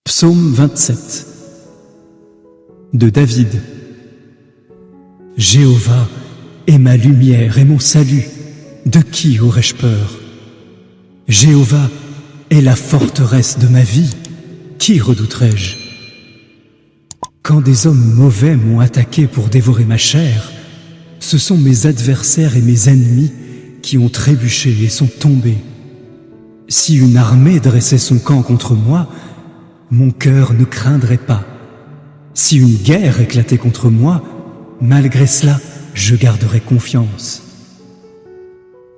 Psaume 27 de David. Jéhovah est ma lumière et mon salut, de qui aurais-je peur? Jéhovah est la forteresse de ma vie, qui redouterai-je? Quand des hommes mauvais m'ont attaqué pour dévorer ma chair, ce sont mes adversaires et mes ennemis qui ont trébuché et sont tombés. Si une armée dressait son camp contre moi, mon cœur ne craindrait pas. Si une guerre éclatait contre moi, malgré cela, je garderais confiance.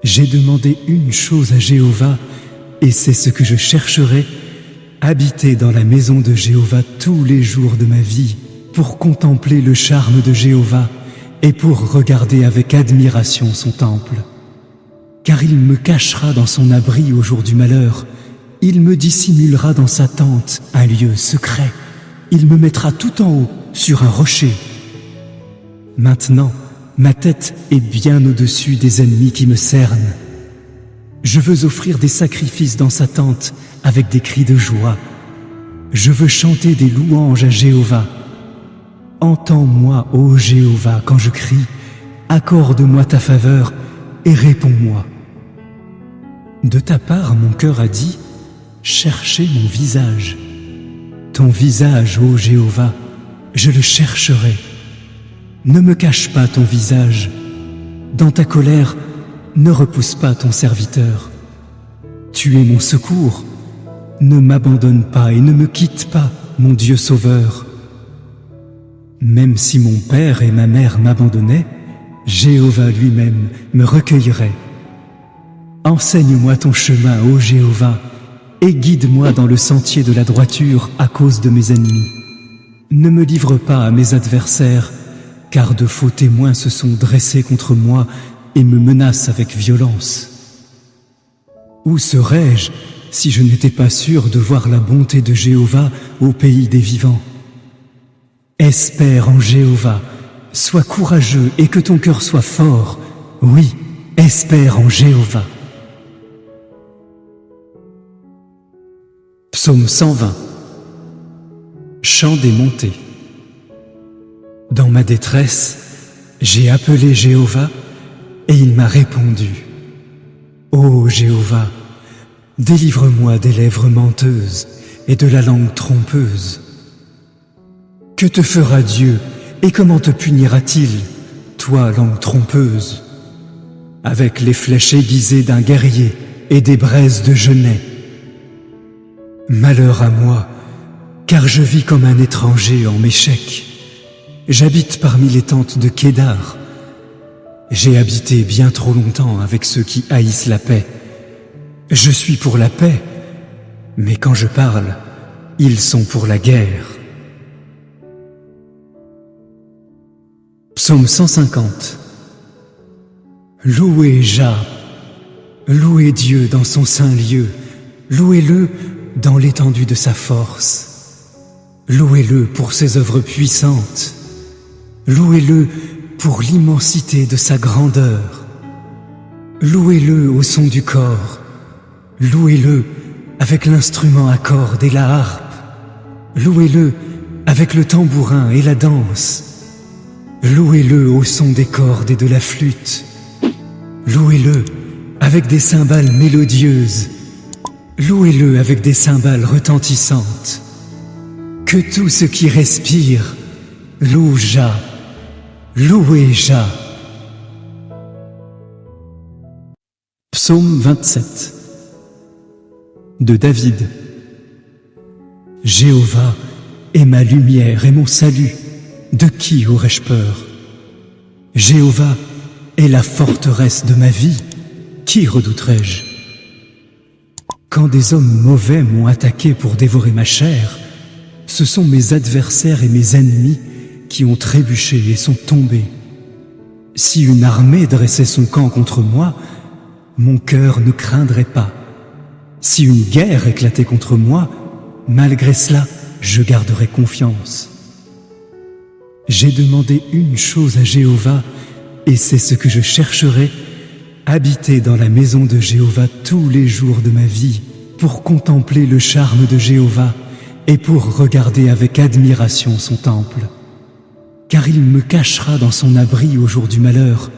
J'ai demandé une chose à Jéhovah, et c'est ce que je chercherai, habiter dans la maison de Jéhovah tous les jours de ma vie, pour contempler le charme de Jéhovah et pour regarder avec admiration son temple. Car il me cachera dans son abri au jour du malheur, il me dissimulera dans sa tente un lieu secret, il me mettra tout en haut sur un rocher. Maintenant, ma tête est bien au-dessus des ennemis qui me cernent. Je veux offrir des sacrifices dans sa tente avec des cris de joie. Je veux chanter des louanges à Jéhovah. Entends-moi, ô Jéhovah, quand je crie, accorde-moi ta faveur et réponds-moi. De ta part, mon cœur a dit, cherchez mon visage. Ton visage, ô Jéhovah, je le chercherai. Ne me cache pas ton visage. Dans ta colère, ne repousse pas ton serviteur. Tu es mon secours. Ne m'abandonne pas et ne me quitte pas, mon Dieu sauveur. Même si mon père et ma mère m'abandonnaient, Jéhovah lui-même me recueillerait. Enseigne-moi ton chemin, ô Jéhovah, et guide-moi dans le sentier de la droiture à cause de mes ennemis. Ne me livre pas à mes adversaires, car de faux témoins se sont dressés contre moi et me menacent avec violence. Où serais-je si je n'étais pas sûr de voir la bonté de Jéhovah au pays des vivants? Espère en Jéhovah, sois courageux et que ton cœur soit fort. Oui, espère en Jéhovah. Psaume 120. Chant des montées. Dans ma détresse, j'ai appelé Jéhovah et il m'a répondu. Ô Jéhovah, délivre-moi des lèvres menteuses et de la langue trompeuse. Que te fera Dieu et comment te punira-t-il, toi, langue trompeuse? Avec les flèches aiguisées d'un guerrier et des braises de genêt. Malheur à moi, car je vis comme un étranger en Méchec. J'habite parmi les tentes de Kédar. J'ai habité bien trop longtemps avec ceux qui haïssent la paix. Je suis pour la paix, mais quand je parle, ils sont pour la guerre. Psaume 150. Louez Jah, louez Dieu dans son saint lieu, louez-le dans l'étendue de sa force. Louez-le pour ses œuvres puissantes. Louez-le pour l'immensité de sa grandeur. Louez-le au son du cor. Louez-le avec l'instrument à cordes et la harpe. Louez-le avec le tambourin et la danse. Louez-le au son des cordes et de la flûte. Louez-le avec des cymbales mélodieuses. Louez-le avec des cymbales retentissantes. Que tout ce qui respire loue Jah. Louez Jah. Psaume 27 de David. Jéhovah est ma lumière et mon salut, de qui aurais-je peur? Jéhovah est la forteresse de ma vie, qui redouterai-je? Quand des hommes mauvais m'ont attaqué pour dévorer ma chair, ce sont mes adversaires et mes ennemis qui ont trébuché et sont tombés. Si une armée dressait son camp contre moi, mon cœur ne craindrait pas. Si une guerre éclatait contre moi, malgré cela, je garderais confiance. J'ai demandé une chose à Jéhovah, et c'est ce que je chercherai, habiter dans la maison de Jéhovah tous les jours de ma vie, pour contempler le charme de Jéhovah et pour regarder avec admiration son temple. Car il me cachera dans son abri au jour du malheur,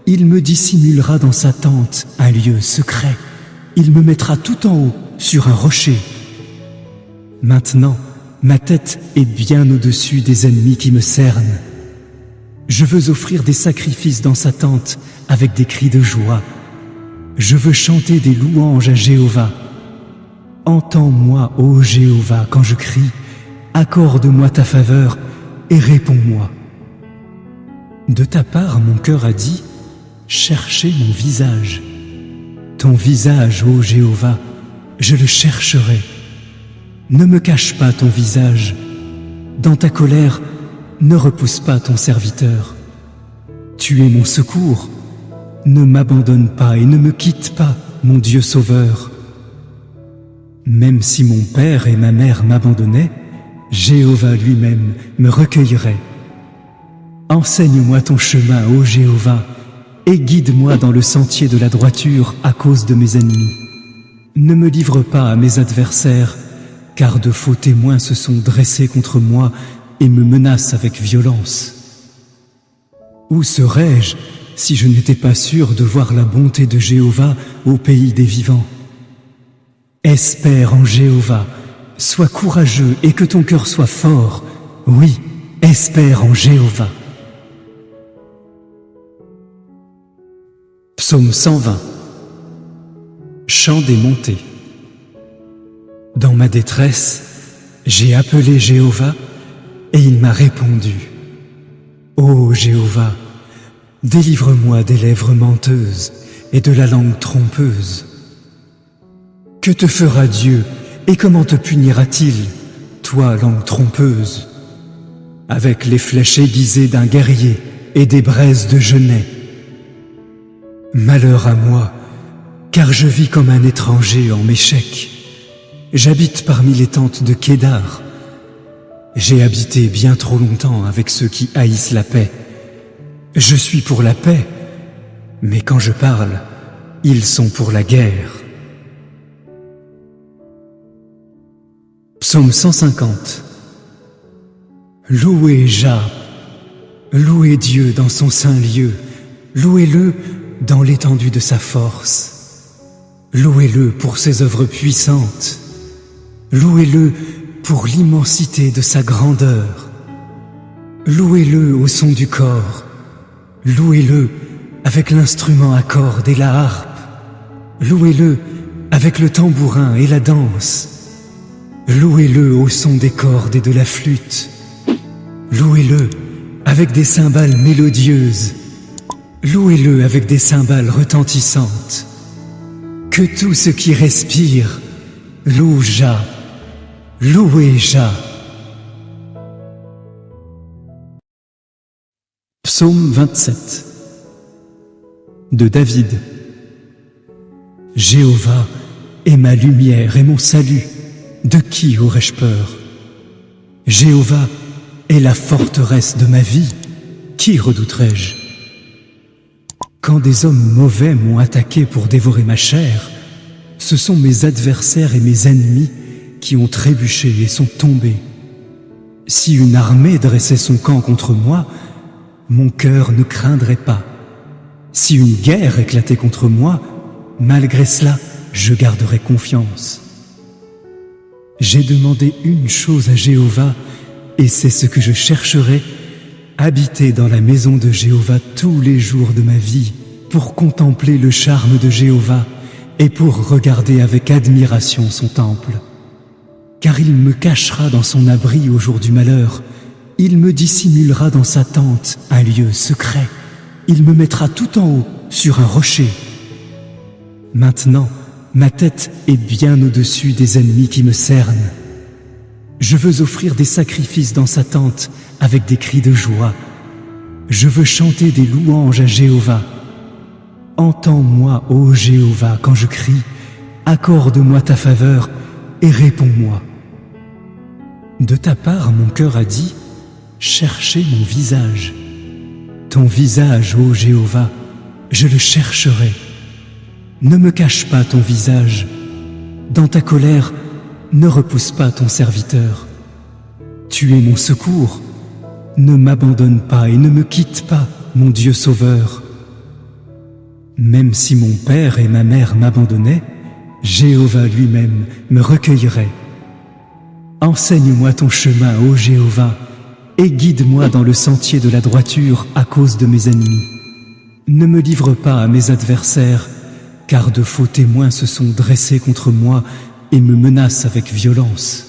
il me dissimulera dans sa tente un lieu secret, il me mettra tout en haut sur un rocher. Maintenant, ma tête est bien au-dessus des ennemis qui me cernent. Je veux offrir des sacrifices dans sa tente avec des cris de joie. Je veux chanter des louanges à Jéhovah. Entends-moi, ô Jéhovah, quand je crie, accorde-moi ta faveur et réponds-moi. De ta part, mon cœur a dit, cherchez mon visage. Ton visage, ô Jéhovah, je le chercherai. Ne me cache pas ton visage. Dans ta colère, ne repousse pas ton serviteur. Tu es mon secours. Ne m'abandonne pas et ne me quitte pas, mon Dieu sauveur. Même si mon père et ma mère m'abandonnaient, Jéhovah lui-même me recueillerait. Enseigne-moi ton chemin, ô Jéhovah, et guide-moi dans le sentier de la droiture à cause de mes ennemis. Ne me livre pas à mes adversaires, car de faux témoins se sont dressés contre moi et me menacent avec violence. Où serais-je si je n'étais pas sûr de voir la bonté de Jéhovah au pays des vivants? Espère en Jéhovah, sois courageux et que ton cœur soit fort. Oui, espère en Jéhovah. Psaume 120. Chant des montées. Dans ma détresse, j'ai appelé Jéhovah et il m'a répondu. Ô Jéhovah, délivre-moi des lèvres menteuses et de la langue trompeuse. Que te fera Dieu et comment te punira-t-il, toi, langue trompeuse? Avec les flèches aiguisées d'un guerrier et des braises de genêt. Malheur à moi, car je vis comme un étranger en Méchec. J'habite parmi les tentes de Kédar. J'ai habité bien trop longtemps avec ceux qui haïssent la paix. Je suis pour la paix, mais quand je parle, ils sont pour la guerre. Psaume 150. Louez Jah, louez Dieu dans son saint lieu, louez-le dans l'étendue de sa force. Louez-le pour ses œuvres puissantes, louez-le pour l'immensité de sa grandeur. Louez-le au son du cor, louez-le avec l'instrument à cordes et la harpe, louez-le avec le tambourin et la danse. Louez-le au son des cordes et de la flûte. Louez-le avec des cymbales mélodieuses. Louez-le avec des cymbales retentissantes. Que tout ce qui respire loue Jah. Louez Jah. Psaume 27 de David. Jéhovah est ma lumière et mon salut. De qui aurais-je peur? Jéhovah est la forteresse de ma vie. Qui redouterai-je? Quand des hommes mauvais m'ont attaqué pour dévorer ma chair, ce sont mes adversaires et mes ennemis qui ont trébuché et sont tombés. Si une armée dressait son camp contre moi, mon cœur ne craindrait pas. Si une guerre éclatait contre moi, malgré cela, je garderais confiance. J'ai demandé une chose à Jéhovah, et c'est ce que je chercherai, habiter dans la maison de Jéhovah tous les jours de ma vie, pour contempler le charme de Jéhovah et pour regarder avec admiration son temple. Car il me cachera dans son abri au jour du malheur, il me dissimulera dans sa tente un lieu secret, il me mettra tout en haut sur un rocher. Maintenant, ma tête est bien au-dessus des ennemis qui me cernent. Je veux offrir des sacrifices dans sa tente avec des cris de joie. Je veux chanter des louanges à Jéhovah. Entends-moi, ô Jéhovah, quand je crie, accorde-moi ta faveur et réponds-moi. De ta part, mon cœur a dit, cherchez mon visage. Ton visage, ô Jéhovah, je le chercherai. Ne me cache pas ton visage. Dans ta colère, ne repousse pas ton serviteur. Tu es mon secours, ne m'abandonne pas et ne me quitte pas, mon Dieu sauveur. Même si mon père et ma mère m'abandonnaient, Jéhovah lui-même me recueillerait. Enseigne-moi ton chemin, ô Jéhovah, et guide-moi dans le sentier de la droiture à cause de mes ennemis. Ne me livre pas à mes adversaires, car de faux témoins se sont dressés contre moi et me menacent avec violence.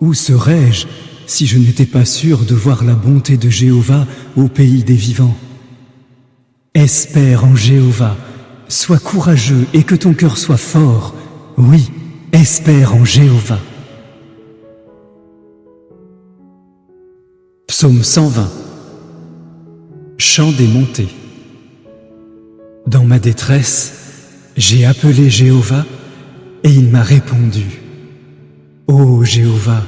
Où serais-je si je n'étais pas sûr de voir la bonté de Jéhovah au pays des vivants? Espère en Jéhovah, sois courageux et que ton cœur soit fort. Oui, espère en Jéhovah. Psaume 120. Chant des montées. Dans ma détresse, j'ai appelé Jéhovah et il m'a répondu. Ô Jéhovah,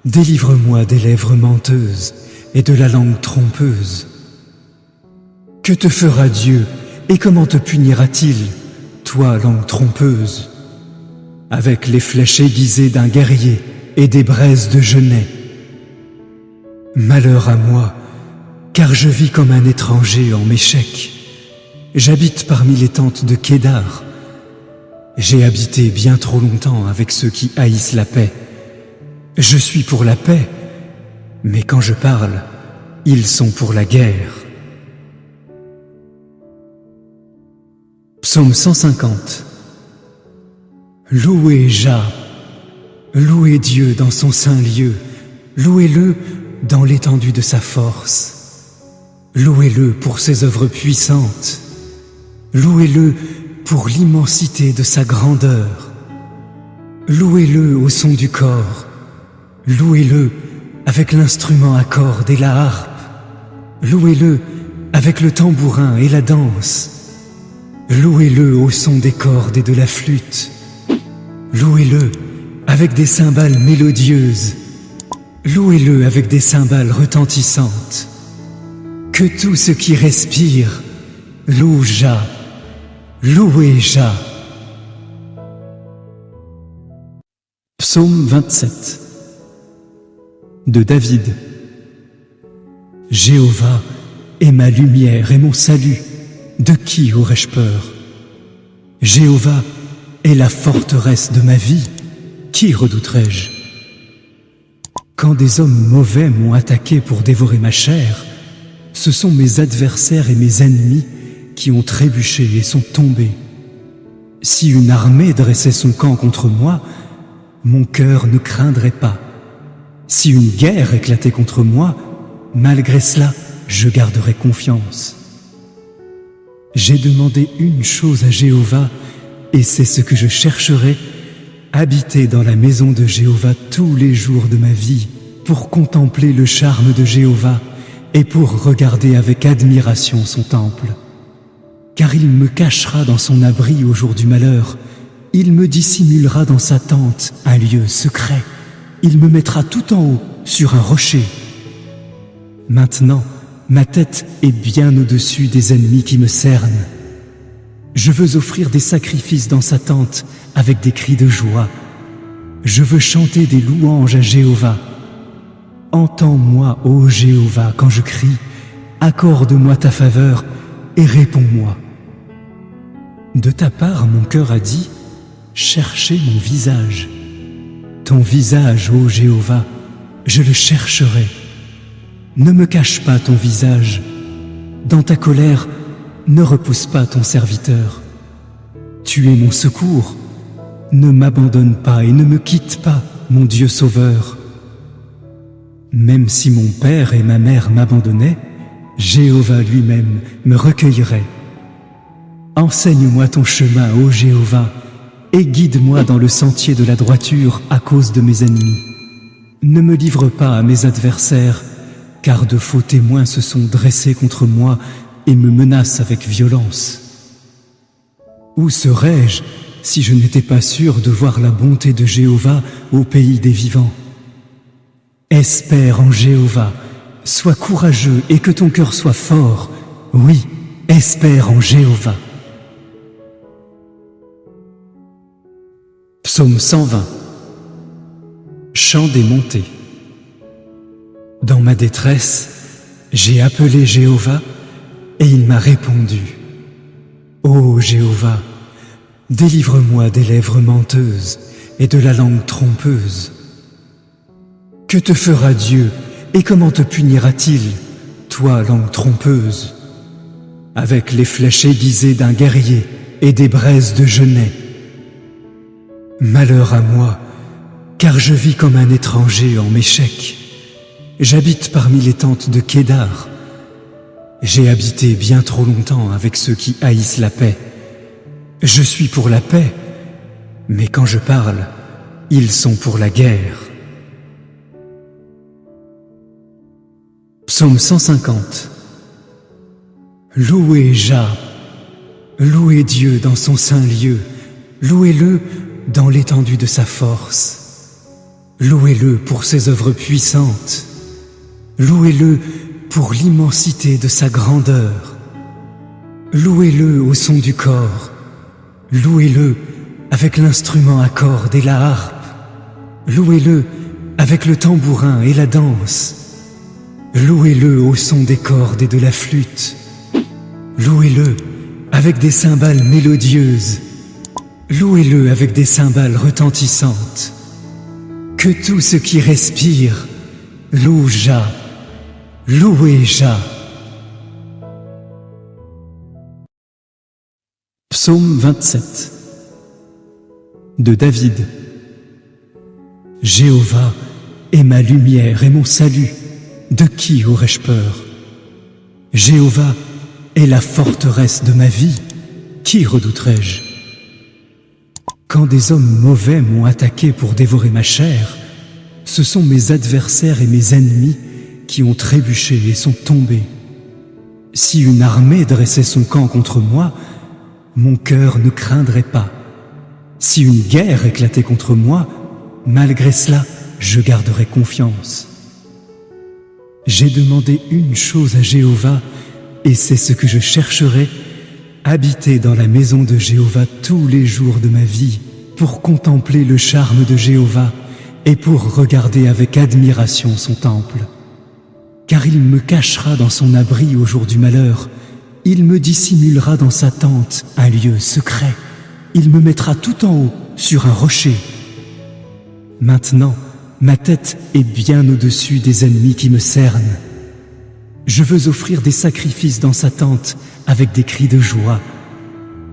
délivre-moi des lèvres menteuses et de la langue trompeuse. Que te fera Dieu et comment te punira-t-il, toi, langue trompeuse? Avec les flèches aiguisées d'un guerrier et des braises de genêt. Malheur à moi, car je vis comme un étranger en Méchec. J'habite parmi les tentes de Kédar. J'ai habité bien trop longtemps avec ceux qui haïssent la paix. Je suis pour la paix, mais quand je parle, ils sont pour la guerre. Psaume 150. Louez Jah, louez Dieu dans son saint lieu, louez-le dans l'étendue de sa force. Louez-le pour ses œuvres puissantes, louez-le pour l'immensité de sa grandeur. Louez-le au son du cor, louez-le avec l'instrument à cordes et la harpe, louez-le avec le tambourin et la danse. Louez-le au son des cordes et de la flûte. Louez-le avec des cymbales mélodieuses. Louez-le avec des cymbales retentissantes. Que tout ce qui respire loue Jah. Louez Jah. Psaume 27 de David. Jéhovah est ma lumière et mon salut. De qui aurais-je peur? Jéhovah est la forteresse de ma vie. Qui redouterai-je? Quand des hommes mauvais m'ont attaqué pour dévorer ma chair, ce sont mes adversaires et mes ennemis qui ont trébuché et sont tombés. Si une armée dressait son camp contre moi, mon cœur ne craindrait pas. Si une guerre éclatait contre moi, malgré cela, je garderais confiance. J'ai demandé une chose à Jéhovah, et c'est ce que je chercherai, habiter dans la maison de Jéhovah tous les jours de ma vie, pour contempler le charme de Jéhovah et pour regarder avec admiration son temple. Car il me cachera dans son abri au jour du malheur, il me dissimulera dans sa tente un lieu secret, il me mettra tout en haut sur un rocher. Maintenant, ma tête est bien au-dessus des ennemis qui me cernent. Je veux offrir des sacrifices dans sa tente avec des cris de joie. Je veux chanter des louanges à Jéhovah. Entends-moi, ô Jéhovah, quand je crie. Accorde-moi ta faveur et réponds-moi. De ta part, mon cœur a dit, cherchez mon visage. Ton visage, ô Jéhovah, je le chercherai. Ne me cache pas ton visage. Dans ta colère, ne repousse pas ton serviteur. Tu es mon secours. Ne m'abandonne pas et ne me quitte pas, mon Dieu sauveur. Même si mon père et ma mère m'abandonnaient, Jéhovah lui-même me recueillerait. Enseigne-moi ton chemin, ô Jéhovah, et guide-moi dans le sentier de la droiture à cause de mes ennemis. Ne me livre pas à mes adversaires, car de faux témoins se sont dressés contre moi et me menacent avec violence. Où serais-je si je n'étais pas sûr de voir la bonté de Jéhovah au pays des vivants? Espère en Jéhovah, sois courageux et que ton cœur soit fort. Oui, espère en Jéhovah. Psaume 120. Chant des montées. Dans ma détresse, j'ai appelé Jéhovah et il m'a répondu. Ô Jéhovah, délivre-moi des lèvres menteuses et de la langue trompeuse. Que te fera Dieu et comment te punira-t-il, toi, langue trompeuse? Avec les flèches aiguisées d'un guerrier et des braises de genêt. Malheur à moi, car je vis comme un étranger en Méchec. J'habite parmi les tentes de Kédar. J'ai habité bien trop longtemps avec ceux qui haïssent la paix. Je suis pour la paix, mais quand je parle, ils sont pour la guerre. Psaume 150. Louez Jah, louez Dieu dans son saint lieu, louez-le dans l'étendue de sa force. Louez-le pour ses œuvres puissantes, louez-le pour l'immensité de sa grandeur. Louez-le au son du cor, louez-le avec l'instrument à cordes et la harpe, louez-le avec le tambourin et la danse, louez-le au son des cordes et de la flûte, louez-le avec des cymbales mélodieuses, louez-le avec des cymbales retentissantes. Que tout ce qui respire loue Jah, louez Jah. Psaume 27 de David. Jéhovah est ma lumière et mon salut, de qui aurais-je peur? Jéhovah est la forteresse de ma vie, qui redouterai-je? Quand des hommes mauvais m'ont attaqué pour dévorer ma chair, ce sont mes adversaires et mes ennemis qui ont trébuché et sont tombés. Si une armée dressait son camp contre moi, mon cœur ne craindrait pas. Si une guerre éclatait contre moi, malgré cela, je garderais confiance. J'ai demandé une chose à Jéhovah, et c'est ce que je chercherai, habiter dans la maison de Jéhovah tous les jours de ma vie, pour contempler le charme de Jéhovah et pour regarder avec admiration son temple. Car il me cachera dans son abri au jour du malheur, il me dissimulera dans sa tente un lieu secret, il me mettra tout en haut sur un rocher. Maintenant, ma tête est bien au-dessus des ennemis qui me cernent. Je veux offrir des sacrifices dans sa tente avec des cris de joie.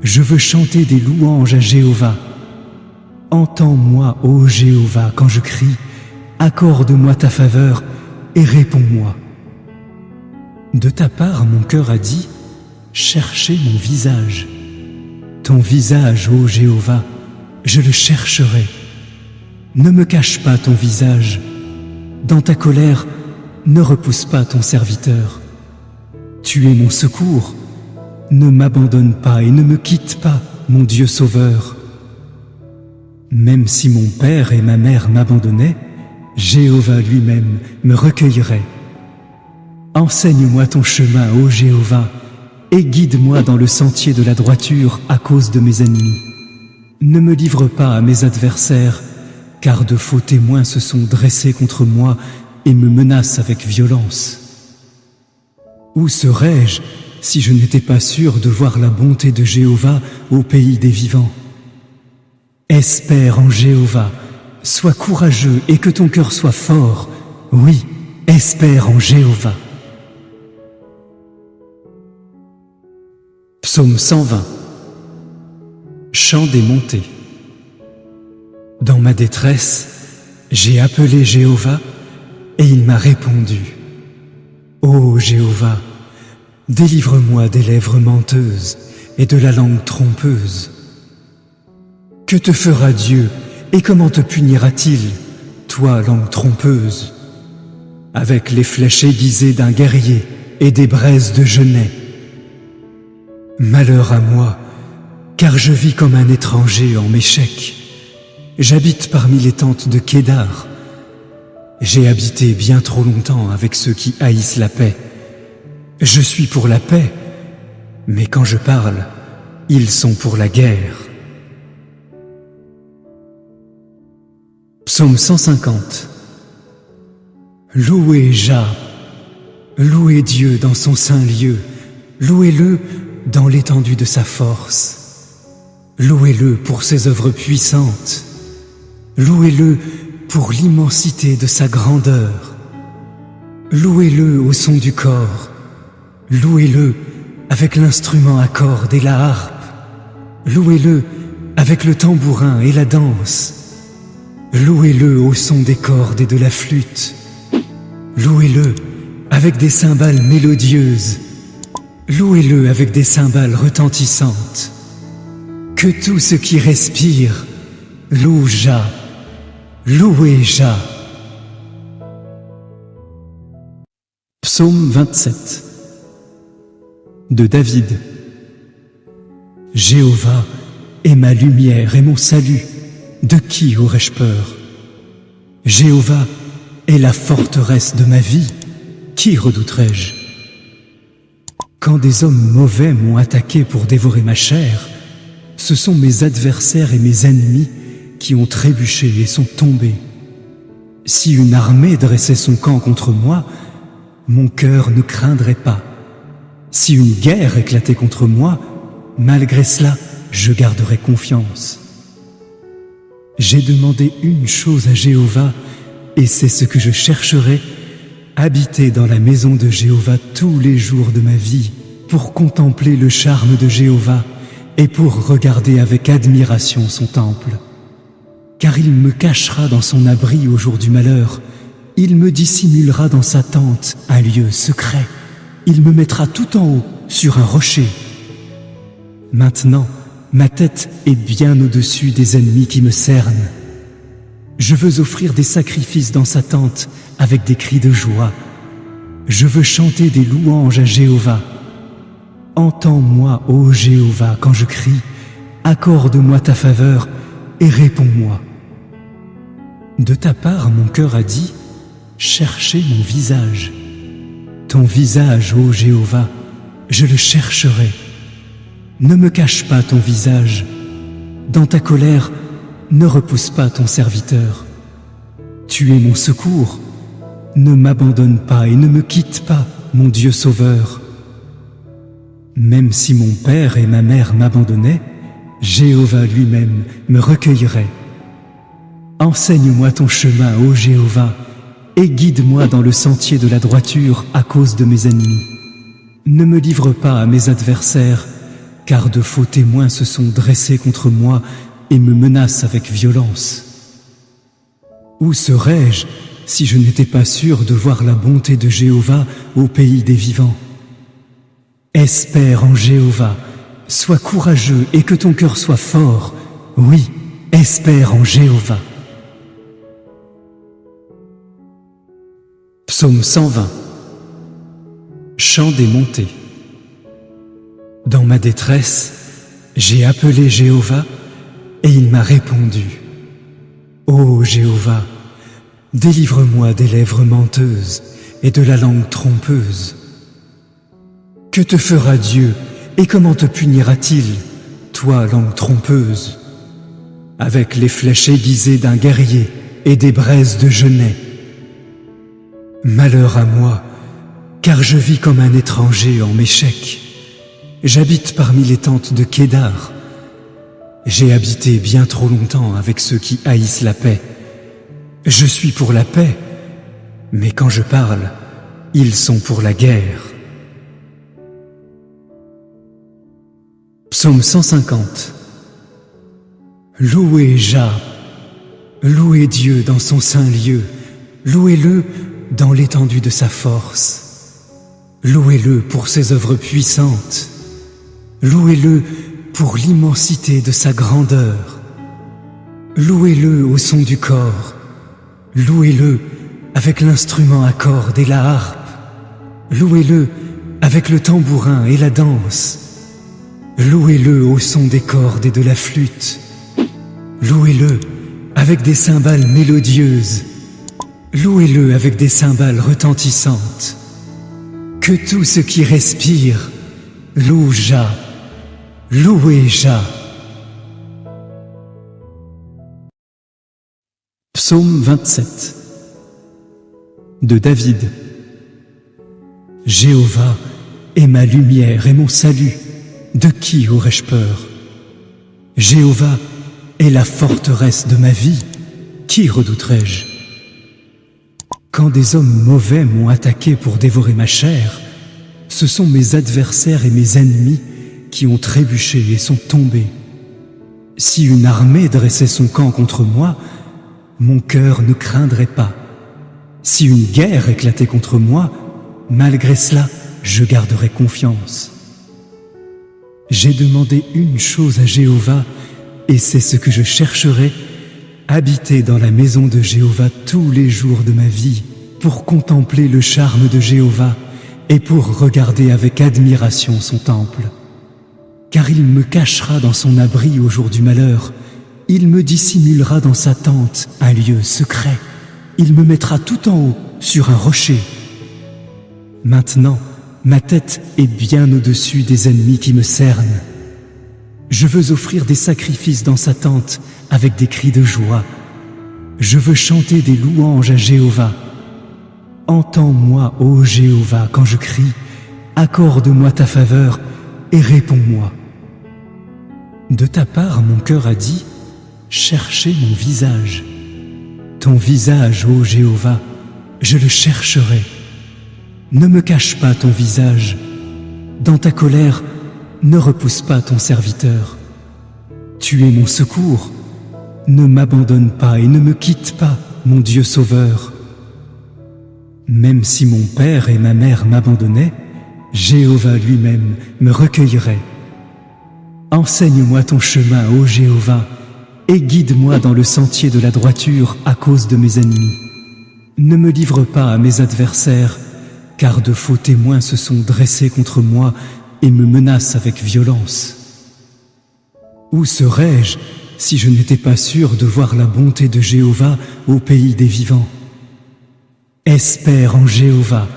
Je veux chanter des louanges à Jéhovah. Entends-moi, ô Jéhovah, quand je crie, accorde-moi ta faveur et réponds-moi. De ta part, mon cœur a dit, cherchez mon visage. Ton visage, ô Jéhovah, je le chercherai. Ne me cache pas ton visage. Dans ta colère, ne repousse pas ton serviteur. Tu es mon secours. Ne m'abandonne pas et ne me quitte pas, mon Dieu sauveur. Même si mon père et ma mère m'abandonnaient, Jéhovah lui-même me recueillerait. Enseigne-moi ton chemin, ô Jéhovah, et guide-moi dans le sentier de la droiture à cause de mes ennemis. Ne me livre pas à mes adversaires, car de faux témoins se sont dressés contre moi et me menacent avec violence. Où serais-je si je n'étais pas sûr de voir la bonté de Jéhovah au pays des vivants? Espère en Jéhovah, sois courageux et que ton cœur soit fort. Oui, espère en Jéhovah. Psaume 120. Chant des montées. Dans ma détresse, j'ai appelé Jéhovah et il m'a répondu. Ô Jéhovah, délivre-moi des lèvres menteuses et de la langue trompeuse. Que te fera Dieu et comment te punira-t-il, toi, langue trompeuse? Avec les flèches aiguisées d'un guerrier et des braises de genêt. Malheur à moi, car je vis comme un étranger en Méchec. J'habite parmi les tentes de Kédar. J'ai habité bien trop longtemps avec ceux qui haïssent la paix. Je suis pour la paix, mais quand je parle, ils sont pour la guerre. Psaume 150. Louez Jah, louez Dieu dans son saint lieu, louez-le dans l'étendue de sa force. Louez-le pour ses œuvres puissantes, louez-le pour l'immensité de sa grandeur. Louez-le au son du cor, louez-le avec l'instrument à cordes et la harpe, louez-le avec le tambourin et la danse. Louez-le au son des cordes et de la flûte. Louez-le avec des cymbales mélodieuses. Louez-le avec des cymbales retentissantes. Que tout ce qui respire loue Jah. Louez Jah. Psaume 27 de David. Jéhovah est ma lumière et mon salut. De qui aurais-je peur? Jéhovah est la forteresse de ma vie. Qui redouterai-je? Quand des hommes mauvais m'ont attaqué pour dévorer ma chair, ce sont mes adversaires et mes ennemis qui ont trébuché et sont tombés. Si une armée dressait son camp contre moi, mon cœur ne craindrait pas. Si une guerre éclatait contre moi, malgré cela, je garderais confiance. J'ai demandé une chose à Jéhovah, et c'est ce que je chercherai, habiter dans la maison de Jéhovah tous les jours de ma vie, pour contempler le charme de Jéhovah et pour regarder avec admiration son temple. Car il me cachera dans son abri au jour du malheur, il me dissimulera dans sa tente un lieu secret, il me mettra tout en haut sur un rocher. Maintenant, ma tête est bien au-dessus des ennemis qui me cernent. Je veux offrir des sacrifices dans sa tente avec des cris de joie. Je veux chanter des louanges à Jéhovah. Entends-moi, ô Jéhovah, quand je crie. Accorde-moi ta faveur et réponds-moi. De ta part, mon cœur a dit, cherchez mon visage. Ton visage, ô Jéhovah, je le chercherai. Ne me cache pas ton visage. Dans ta colère, ne repousse pas ton serviteur. Tu es mon secours. Ne m'abandonne pas et ne me quitte pas, mon Dieu sauveur. Même si mon père et ma mère m'abandonnaient, Jéhovah lui-même me recueillerait. Enseigne-moi ton chemin, ô Jéhovah, et guide-moi dans le sentier de la droiture à cause de mes ennemis. Ne me livre pas à mes adversaires, car de faux témoins se sont dressés contre moi et me menacent avec violence. Où serais-je si je n'étais pas sûr de voir la bonté de Jéhovah au pays des vivants? Espère en Jéhovah, sois courageux et que ton cœur soit fort. Oui, espère en Jéhovah. Psaume 120. Chant des montées. Dans ma détresse, j'ai appelé Jéhovah et il m'a répondu. Ô Jéhovah, délivre-moi des lèvres menteuses et de la langue trompeuse. Que te fera Dieu et comment te punira-t-il, toi, langue trompeuse? Avec les flèches aiguisées d'un guerrier et des braises de genêt. Malheur à moi, car je vis comme un étranger en Méchec. J'habite parmi les tentes de Kédar. J'ai habité bien trop longtemps avec ceux qui haïssent la paix. Je suis pour la paix, mais quand je parle, ils sont pour la guerre. Psaume 150. Louez Jah, louez Dieu dans son saint lieu, louez-le dans l'étendue de sa force. Louez-le pour ses œuvres puissantes. Louez-le pour l'immensité de sa grandeur. Louez-le au son du cor. Louez-le avec l'instrument à cordes et la harpe. Louez-le avec le tambourin et la danse. Louez-le au son des cordes et de la flûte. Louez-le avec des cymbales mélodieuses. Louez-le avec des cymbales retentissantes. Que tout ce qui respire loue Jah. Louez Jah. Psaume 27 de David. Jéhovah est ma lumière et mon salut, de qui aurais-je peur? Jéhovah est la forteresse de ma vie, qui redouterai-je? Quand des hommes mauvais m'ont attaqué pour dévorer ma chair, ce sont mes adversaires et mes ennemis qui ont trébuché et sont tombés. Si une armée dressait son camp contre moi, mon cœur ne craindrait pas. Si une guerre éclatait contre moi, malgré cela, je garderai confiance. J'ai demandé une chose à Jéhovah, et c'est ce que je chercherai, habiter dans la maison de Jéhovah tous les jours de ma vie, pour contempler le charme de Jéhovah et pour regarder avec admiration son temple. Car il me cachera dans son abri au jour du malheur, il me dissimulera dans sa tente un lieu secret, il me mettra tout en haut sur un rocher. Maintenant, ma tête est bien au-dessus des ennemis qui me cernent. Je veux offrir des sacrifices dans sa tente avec des cris de joie. Je veux chanter des louanges à Jéhovah. Entends-moi, ô Jéhovah, quand je crie, accorde-moi ta faveur et réponds-moi. De ta part, mon cœur a dit, cherchez mon visage. Ton visage, ô Jéhovah, je le chercherai. Ne me cache pas ton visage. Dans ta colère, ne repousse pas ton serviteur. Tu es mon secours. Ne m'abandonne pas et ne me quitte pas, mon Dieu sauveur. Même si mon père et ma mère m'abandonnaient, Jéhovah lui-même me recueillerait. Enseigne-moi ton chemin, ô Jéhovah, et guide-moi dans le sentier de la droiture à cause de mes ennemis. Ne me livre pas à mes adversaires, car de faux témoins se sont dressés contre moi et me menacent avec violence. Où serais-je si je n'étais pas sûr de voir la bonté de Jéhovah au pays des vivants? Espère en Jéhovah,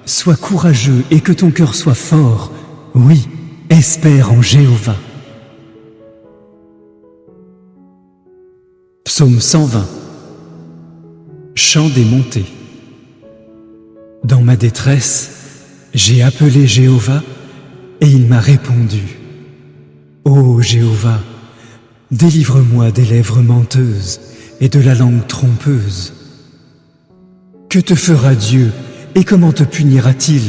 sois courageux et que ton cœur soit fort. Oui, espère en Jéhovah. Psaume 120. Chant des montées. Dans ma détresse, j'ai appelé Jéhovah et il m'a répondu. Ô Jéhovah, délivre-moi des lèvres menteuses et de la langue trompeuse. Que te fera Dieu et comment te punira-t-il,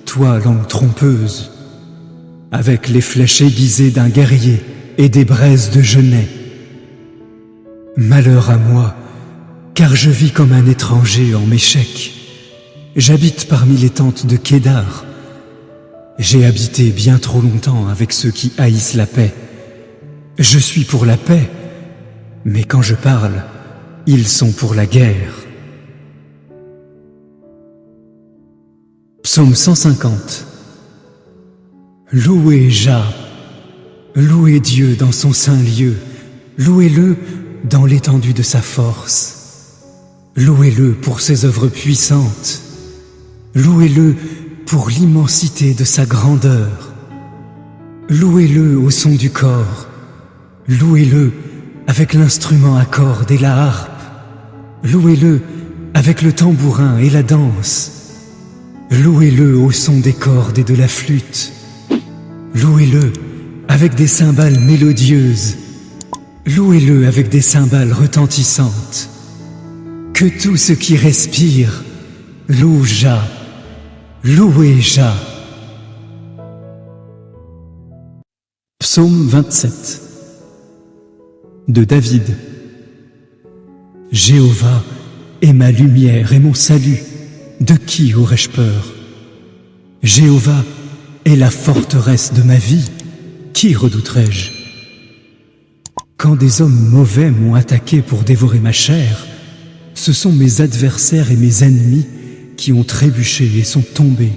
toi, langue trompeuse? Avec les flèches aiguisées d'un guerrier et des braises de genêt. Malheur à moi, car je vis comme un étranger en Méchec. J'habite parmi les tentes de Kédar. J'ai habité bien trop longtemps avec ceux qui haïssent la paix. Je suis pour la paix, mais quand je parle, ils sont pour la guerre. Psaume 150. Louez Jah, louez Dieu dans son saint lieu, louez-le dans l'étendue de sa force. Louez-le pour ses œuvres puissantes. Louez-le pour l'immensité de sa grandeur. Louez-le au son du cor. Louez-le avec l'instrument à cordes et la harpe. Louez-le avec le tambourin et la danse. Louez-le au son des cordes et de la flûte. Louez-le avec des cymbales mélodieuses. Louez-le avec des cymbales retentissantes. Que tout ce qui respire loue Jah. Louez Jah. Psaume 27 de David. Jéhovah est ma lumière et mon salut, de qui aurais-je peur? Jéhovah est la forteresse de ma vie, qui redouterai-je? Quand des hommes mauvais m'ont attaqué pour dévorer ma chair, ce sont mes adversaires et mes ennemis qui ont trébuché et sont tombés.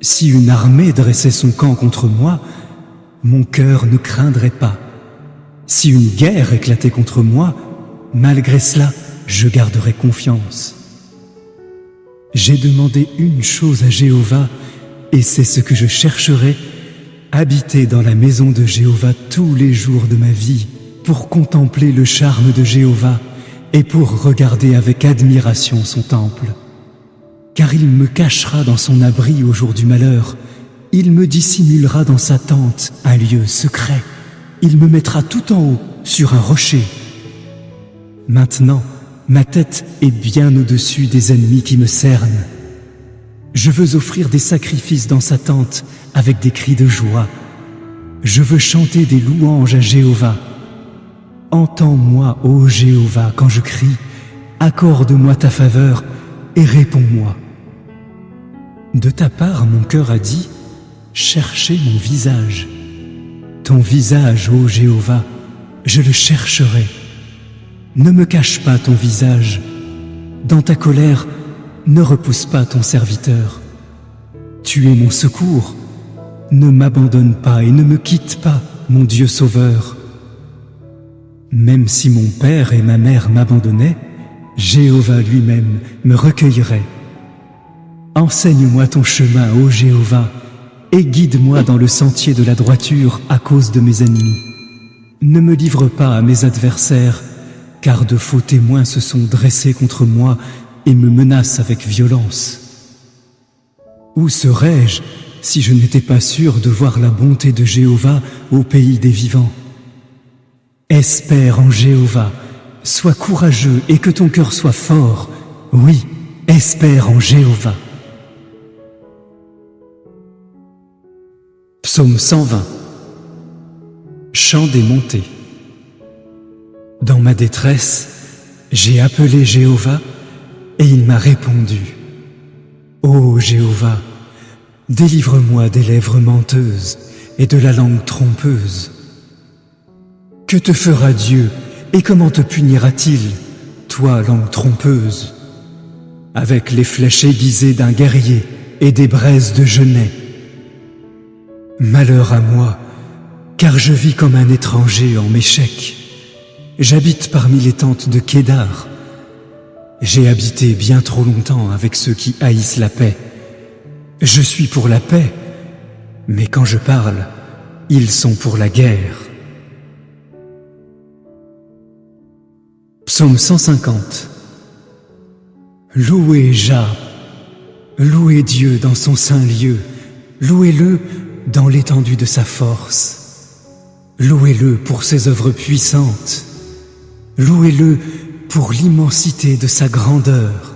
Si une armée dressait son camp contre moi, mon cœur ne craindrait pas. Si une guerre éclatait contre moi, malgré cela, je garderai confiance. J'ai demandé une chose à Jéhovah, et c'est ce que je chercherai, habiter dans la maison de Jéhovah tous les jours de ma vie, pour contempler le charme de Jéhovah et pour regarder avec admiration son temple. Car il me cachera dans son abri au jour du malheur, il me dissimulera dans sa tente un lieu secret, il me mettra tout en haut sur un rocher. Maintenant, ma tête est bien au-dessus des ennemis qui me cernent. Je veux offrir des sacrifices dans sa tente avec des cris de joie. Je veux chanter des louanges à Jéhovah. Entends-moi, ô Jéhovah, quand je crie, accorde-moi ta faveur et réponds-moi. De ta part, mon cœur a dit, cherchez mon visage. Ton visage, ô Jéhovah, je le chercherai. Ne me cache pas ton visage. Dans ta colère, ne repousse pas ton serviteur. Tu es mon secours. Ne m'abandonne pas et ne me quitte pas, mon Dieu sauveur. Même si mon père et ma mère m'abandonnaient, Jéhovah lui-même me recueillerait. Enseigne-moi ton chemin, ô Jéhovah, et guide-moi dans le sentier de la droiture à cause de mes ennemis. Ne me livre pas à mes adversaires, car de faux témoins se sont dressés contre moi et me menacent avec violence. Où serais-je si je n'étais pas sûr de voir la bonté de Jéhovah au pays des vivants? Espère en Jéhovah, sois courageux et que ton cœur soit fort. Oui, espère en Jéhovah. Psaume 120. Chant des montées. Dans ma détresse, j'ai appelé Jéhovah et il m'a répondu. Ô Jéhovah, délivre-moi des lèvres menteuses et de la langue trompeuse. Que te fera Dieu et comment te punira-t-il, toi, langue trompeuse? Avec les flèches aiguisées d'un guerrier et des braises de genêt. Malheur à moi, car je vis comme un étranger en Méchec. J'habite parmi les tentes de Kédar. J'ai habité bien trop longtemps avec ceux qui haïssent la paix. Je suis pour la paix, mais quand je parle, ils sont pour la guerre. Psaume 150. Louez Jah, louez Dieu dans son saint lieu, louez-le dans l'étendue de sa force. Louez-le pour ses œuvres puissantes, louez-le pour l'immensité de sa grandeur.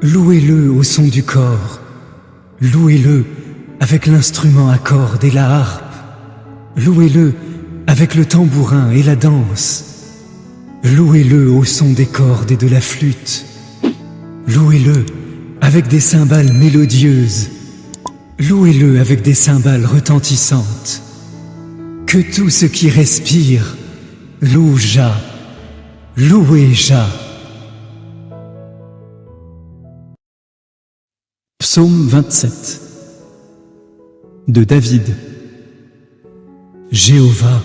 Louez-le au son du cor, louez-le avec l'instrument à cordes et la harpe, louez-le avec le tambourin et la danse. Louez-le au son des cordes et de la flûte. Louez-le avec des cymbales mélodieuses. Louez-le avec des cymbales retentissantes. Que tout ce qui respire loue Jah. Louez Jah. Psaume 27 de David. Jéhovah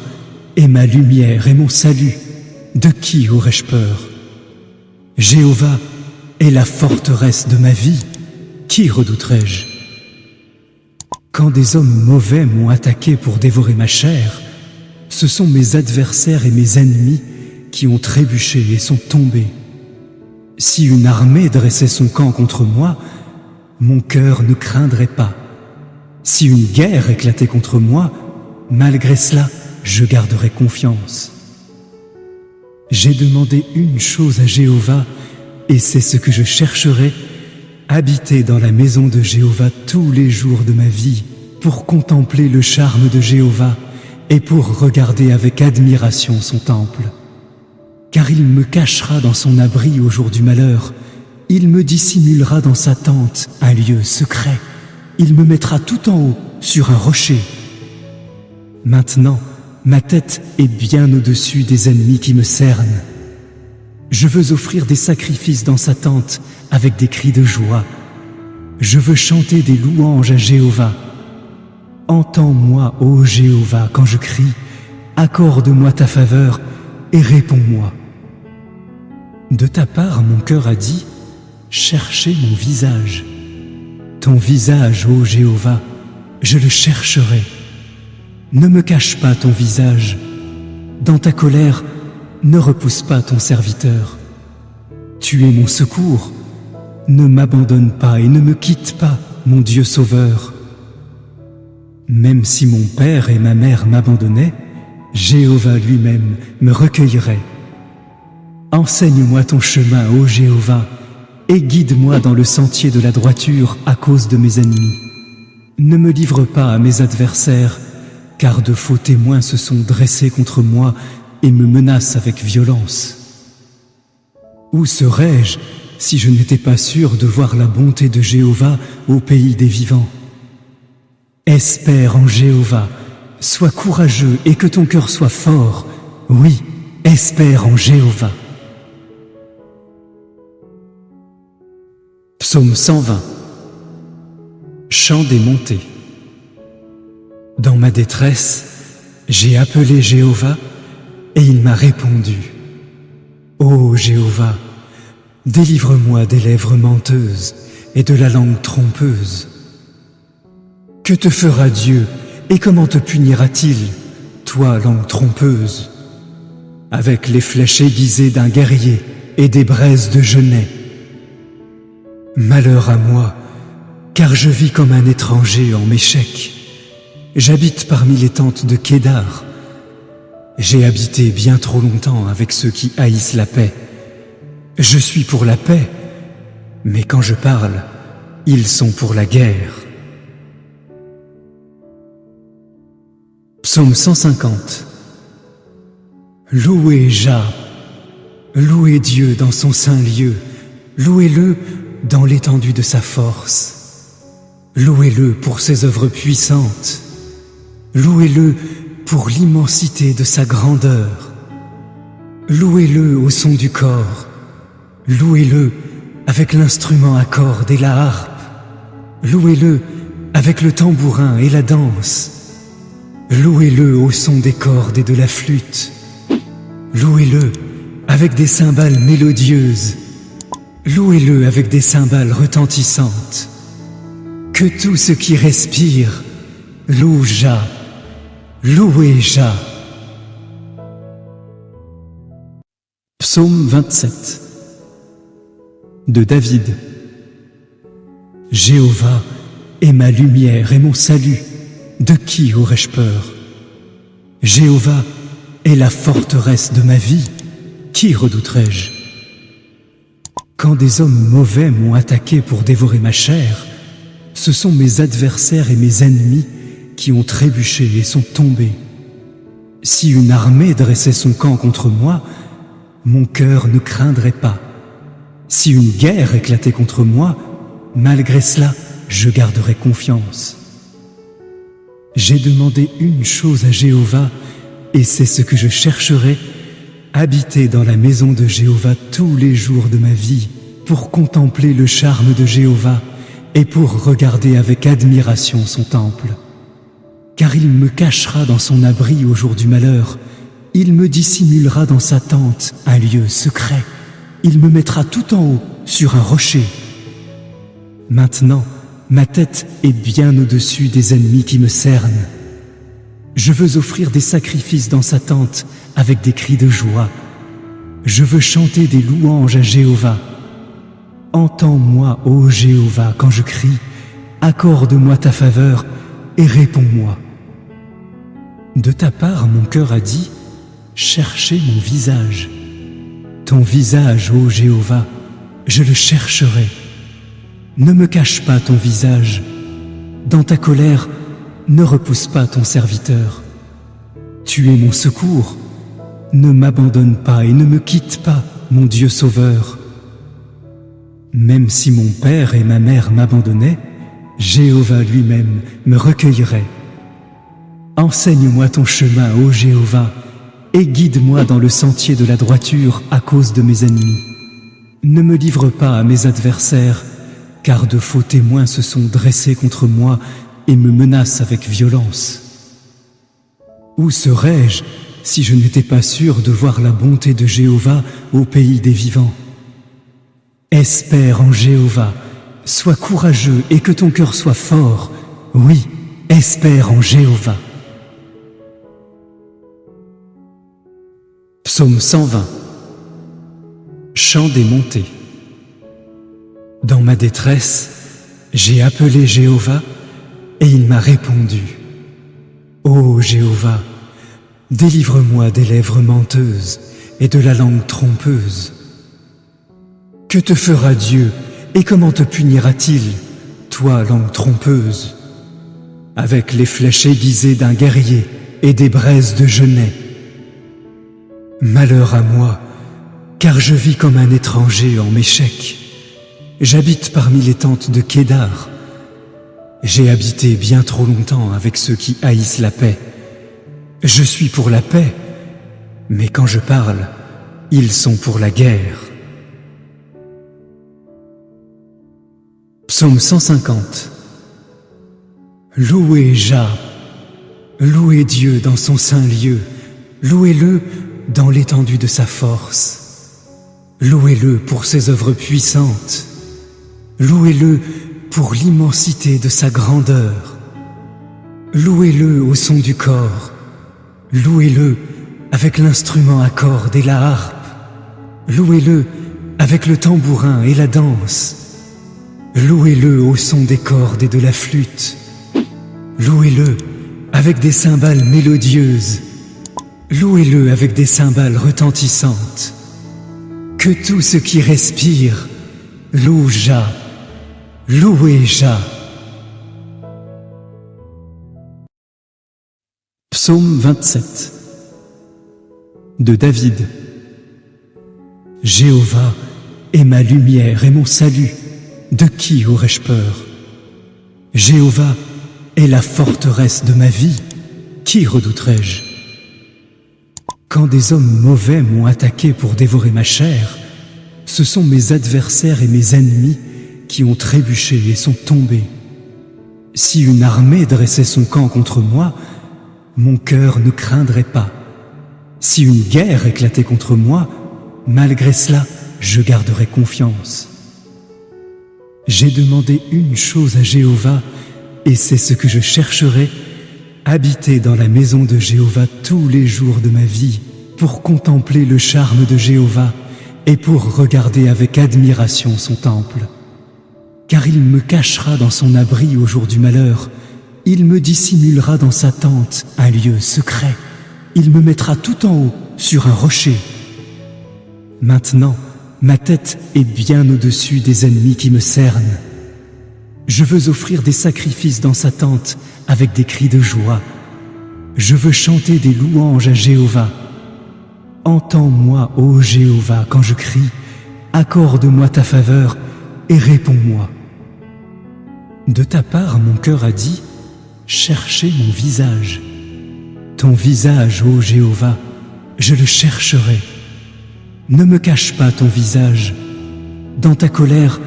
est ma lumière et mon salut. De qui aurais-je peur? Jéhovah est la forteresse de ma vie. Qui redouterai-je? Quand des hommes mauvais m'ont attaqué pour dévorer ma chair, ce sont mes adversaires et mes ennemis qui ont trébuché et sont tombés. Si une armée dressait son camp contre moi, mon cœur ne craindrait pas. Si une guerre éclatait contre moi, malgré cela, je garderais confiance. J'ai demandé une chose à Jéhovah, et c'est ce que je chercherai, habiter dans la maison de Jéhovah tous les jours de ma vie, pour contempler le charme de Jéhovah et pour regarder avec admiration son temple. Car il me cachera dans son abri au jour du malheur, il me dissimulera dans sa tente un lieu secret, il me mettra tout en haut sur un rocher. Maintenant, ma tête est bien au-dessus des ennemis qui me cernent. Je veux offrir des sacrifices dans sa tente avec des cris de joie. Je veux chanter des louanges à Jéhovah. Entends-moi, ô Jéhovah, quand je crie, accorde-moi ta faveur et réponds-moi. De ta part, mon cœur a dit, cherchez mon visage. Ton visage, ô Jéhovah, je le chercherai. Ne me cache pas ton visage. Dans ta colère, ne repousse pas ton serviteur. Tu es mon secours, ne m'abandonne pas et ne me quitte pas, mon Dieu sauveur. Même si mon père et ma mère m'abandonnaient, Jéhovah lui-même me recueillerait. Enseigne-moi ton chemin, ô Jéhovah, et guide-moi dans le sentier de la droiture à cause de mes ennemis. Ne me livre pas à mes adversaires, car de faux témoins se sont dressés contre moi et me menacent avec violence. Où serais-je si je n'étais pas sûr de voir la bonté de Jéhovah au pays des vivants? Espère en Jéhovah, sois courageux et que ton cœur soit fort. Oui, espère en Jéhovah. Psaume 120. Chant des montées. Dans ma détresse, j'ai appelé Jéhovah et il m'a répondu. Ô Jéhovah, délivre-moi des lèvres menteuses et de la langue trompeuse. Que te fera Dieu et comment te punira-t-il, toi, langue trompeuse? Avec les flèches aiguisées d'un guerrier et des braises de genêt. Malheur à moi, car je vis comme un étranger en Méchec. J'habite parmi les tentes de Kédar. J'ai habité bien trop longtemps avec ceux qui haïssent la paix. Je suis pour la paix, mais quand je parle, ils sont pour la guerre. Psaume 150. Louez Jah, louez Dieu dans son saint lieu, louez-le dans l'étendue de sa force. Louez-le pour ses œuvres puissantes, louez-le pour l'immensité de sa grandeur. Louez-le au son du cor, louez-le avec l'instrument à cordes et la harpe, louez-le avec le tambourin et la danse. Louez-le au son des cordes et de la flûte. Louez-le avec des cymbales mélodieuses. Louez-le avec des cymbales retentissantes. Que tout ce qui respire loue Jah. Louez Jah. Psaume 27 de David. Jéhovah est ma lumière et mon salut. De qui aurais-je peur? Jéhovah est la forteresse de ma vie. Qui redouterai-je? Quand des hommes mauvais m'ont attaqué pour dévorer ma chair, ce sont mes adversaires et mes ennemis qui ont trébuché et sont tombés. Si une armée dressait son camp contre moi, mon cœur ne craindrait pas. Si une guerre éclatait contre moi, malgré cela, je garderais confiance. J'ai demandé une chose à Jéhovah, et c'est ce que je chercherai, habiter dans la maison de Jéhovah tous les jours de ma vie, pour contempler le charme de Jéhovah et pour regarder avec admiration son temple. Car il me cachera dans son abri au jour du malheur, il me dissimulera dans sa tente un lieu secret, il me mettra tout en haut sur un rocher. Maintenant, ma tête est bien au-dessus des ennemis qui me cernent. Je veux offrir des sacrifices dans sa tente avec des cris de joie. Je veux chanter des louanges à Jéhovah. Entends-moi, ô Jéhovah, quand je crie. Accorde-moi ta faveur et réponds-moi. De ta part, mon cœur a dit, cherchez mon visage. Ton visage, ô Jéhovah, je le chercherai. Ne me cache pas ton visage. Dans ta colère, ne repousse pas ton serviteur. Tu es mon secours. Ne m'abandonne pas et ne me quitte pas, mon Dieu sauveur. Même si mon père et ma mère m'abandonnaient, Jéhovah lui-même me recueillerait. Enseigne-moi ton chemin, ô Jéhovah, et guide-moi dans le sentier de la droiture à cause de mes ennemis. Ne me livre pas à mes adversaires, car de faux témoins se sont dressés contre moi et me menacent avec violence. Où serais-je si je n'étais pas sûr de voir la bonté de Jéhovah au pays des vivants? Espère en Jéhovah, sois courageux et que ton cœur soit fort. Oui, espère en Jéhovah. Psaume 120. Chant des montées. Dans ma détresse, j'ai appelé Jéhovah et il m'a répondu. Ô Jéhovah, délivre-moi des lèvres menteuses et de la langue trompeuse. Que te fera Dieu et comment te punira-t-il, toi, langue trompeuse? Avec les flèches aiguisées d'un guerrier et des braises de genêt. Malheur à moi, car je vis comme un étranger en Méchec. J'habite parmi les tentes de Kédar. J'ai habité bien trop longtemps avec ceux qui haïssent la paix. Je suis pour la paix, mais quand je parle, ils sont pour la guerre. Psaume 150. Louez Jah, louez Dieu dans son saint lieu, louez-le dans l'étendue de sa force. Louez-le pour ses œuvres puissantes, louez-le pour l'immensité de sa grandeur. Louez-le au son du cor, louez-le avec l'instrument à cordes et la harpe, louez-le avec le tambourin et la danse, louez-le au son des cordes et de la flûte, louez-le avec des cymbales mélodieuses, louez-le avec des cymbales retentissantes. Que tout ce qui respire loue Jah, louez Jah. Psaume 27 de David. Jéhovah est ma lumière et mon salut, de qui aurais-je peur? Jéhovah est la forteresse de ma vie, qui redouterai-je? Quand des hommes mauvais m'ont attaqué pour dévorer ma chair, ce sont mes adversaires et mes ennemis qui ont trébuché et sont tombés. Si une armée dressait son camp contre moi, mon cœur ne craindrait pas. Si une guerre éclatait contre moi, malgré cela, je garderais confiance. J'ai demandé une chose à Jéhovah, et c'est ce que je chercherai, habiter dans la maison de Jéhovah tous les jours de ma vie, pour contempler le charme de Jéhovah et pour regarder avec admiration son temple. Car il me cachera dans son abri au jour du malheur, il me dissimulera dans sa tente un lieu secret, il me mettra tout en haut sur un rocher. Maintenant, ma tête est bien au-dessus des ennemis qui me cernent. Je veux offrir des sacrifices dans sa tente avec des cris de joie. Je veux chanter des louanges à Jéhovah. Entends-moi, ô Jéhovah, quand je crie, accorde-moi ta faveur et réponds-moi. De ta part, mon cœur a dit, cherchez mon visage. Ton visage, ô Jéhovah, je le chercherai. Ne me cache pas ton visage. Dans ta colère,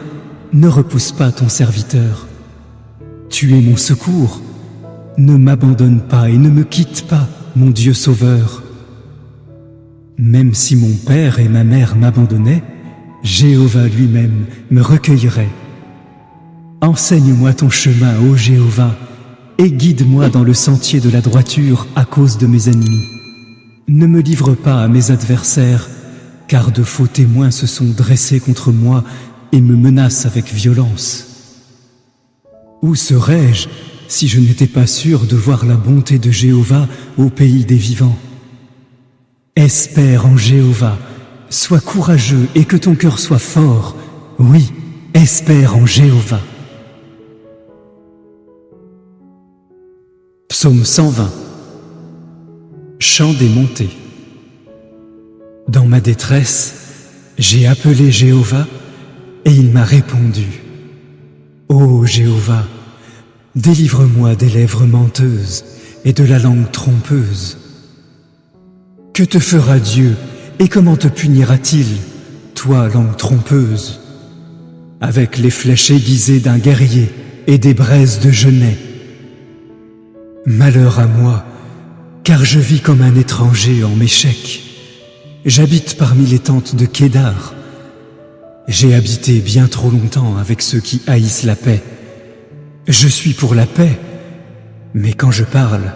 ne repousse pas ton serviteur. Tu es mon secours. Ne m'abandonne pas et ne me quitte pas, mon Dieu sauveur. Même si mon père et ma mère m'abandonnaient, Jéhovah lui-même me recueillerait. Enseigne-moi ton chemin, ô Jéhovah, et guide-moi dans le sentier de la droiture à cause de mes ennemis. Ne me livre pas à mes adversaires, car de faux témoins se sont dressés contre moi et me menacent avec violence. Où serais-je si je n'étais pas sûr de voir la bonté de Jéhovah au pays des vivants? Espère en Jéhovah, sois courageux et que ton cœur soit fort. Oui, espère en Jéhovah. Psaume 120. Chant des montées. Dans ma détresse, j'ai appelé Jéhovah et il m'a répondu. Ô Jéhovah, délivre-moi des lèvres menteuses et de la langue trompeuse. Que te fera Dieu et comment te punira-t-il, toi, langue trompeuse? Avec les flèches aiguisées d'un guerrier et des braises de genêt. Malheur à moi, car je vis comme un étranger en Méchec. J'habite parmi les tentes de Kédar. J'ai habité bien trop longtemps avec ceux qui haïssent la paix. Je suis pour la paix, mais quand je parle,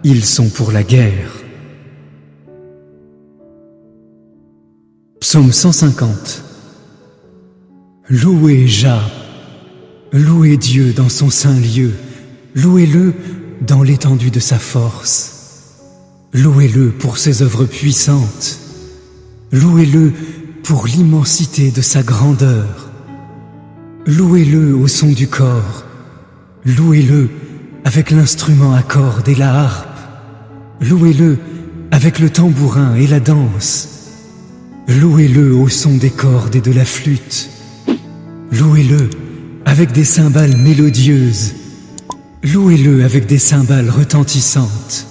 ils sont pour la guerre. Psaume 150. Louez Jah, louez Dieu dans son saint lieu, louez-le dans l'étendue de sa force. Louez-le pour ses œuvres puissantes, louez-le pour l'immensité de sa grandeur. Louez-le au son du cor, louez-le avec l'instrument à cordes et la harpe, louez-le avec le tambourin et la danse. Louez-le au son des cordes et de la flûte. Louez-le avec des cymbales mélodieuses. Louez-le avec des cymbales retentissantes.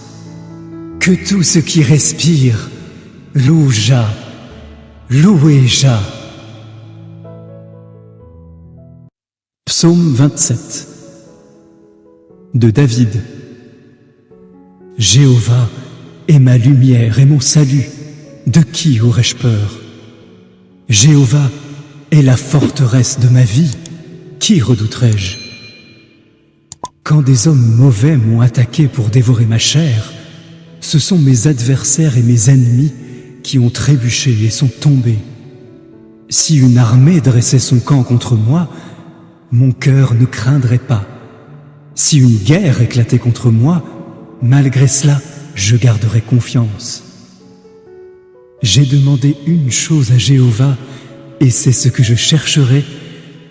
Que tout ce qui respire loue Jah. Louez Jah. Psaume 27 de David. Jéhovah est ma lumière et mon salut. De qui aurais-je peur? Jéhovah est la forteresse de ma vie. Qui redouterai-je? Quand des hommes mauvais m'ont attaqué pour dévorer ma chair, ce sont mes adversaires et mes ennemis qui ont trébuché et sont tombés. Si une armée dressait son camp contre moi, mon cœur ne craindrait pas. Si une guerre éclatait contre moi, malgré cela, je garderais confiance. J'ai demandé une chose à Jéhovah, et c'est ce que je chercherai,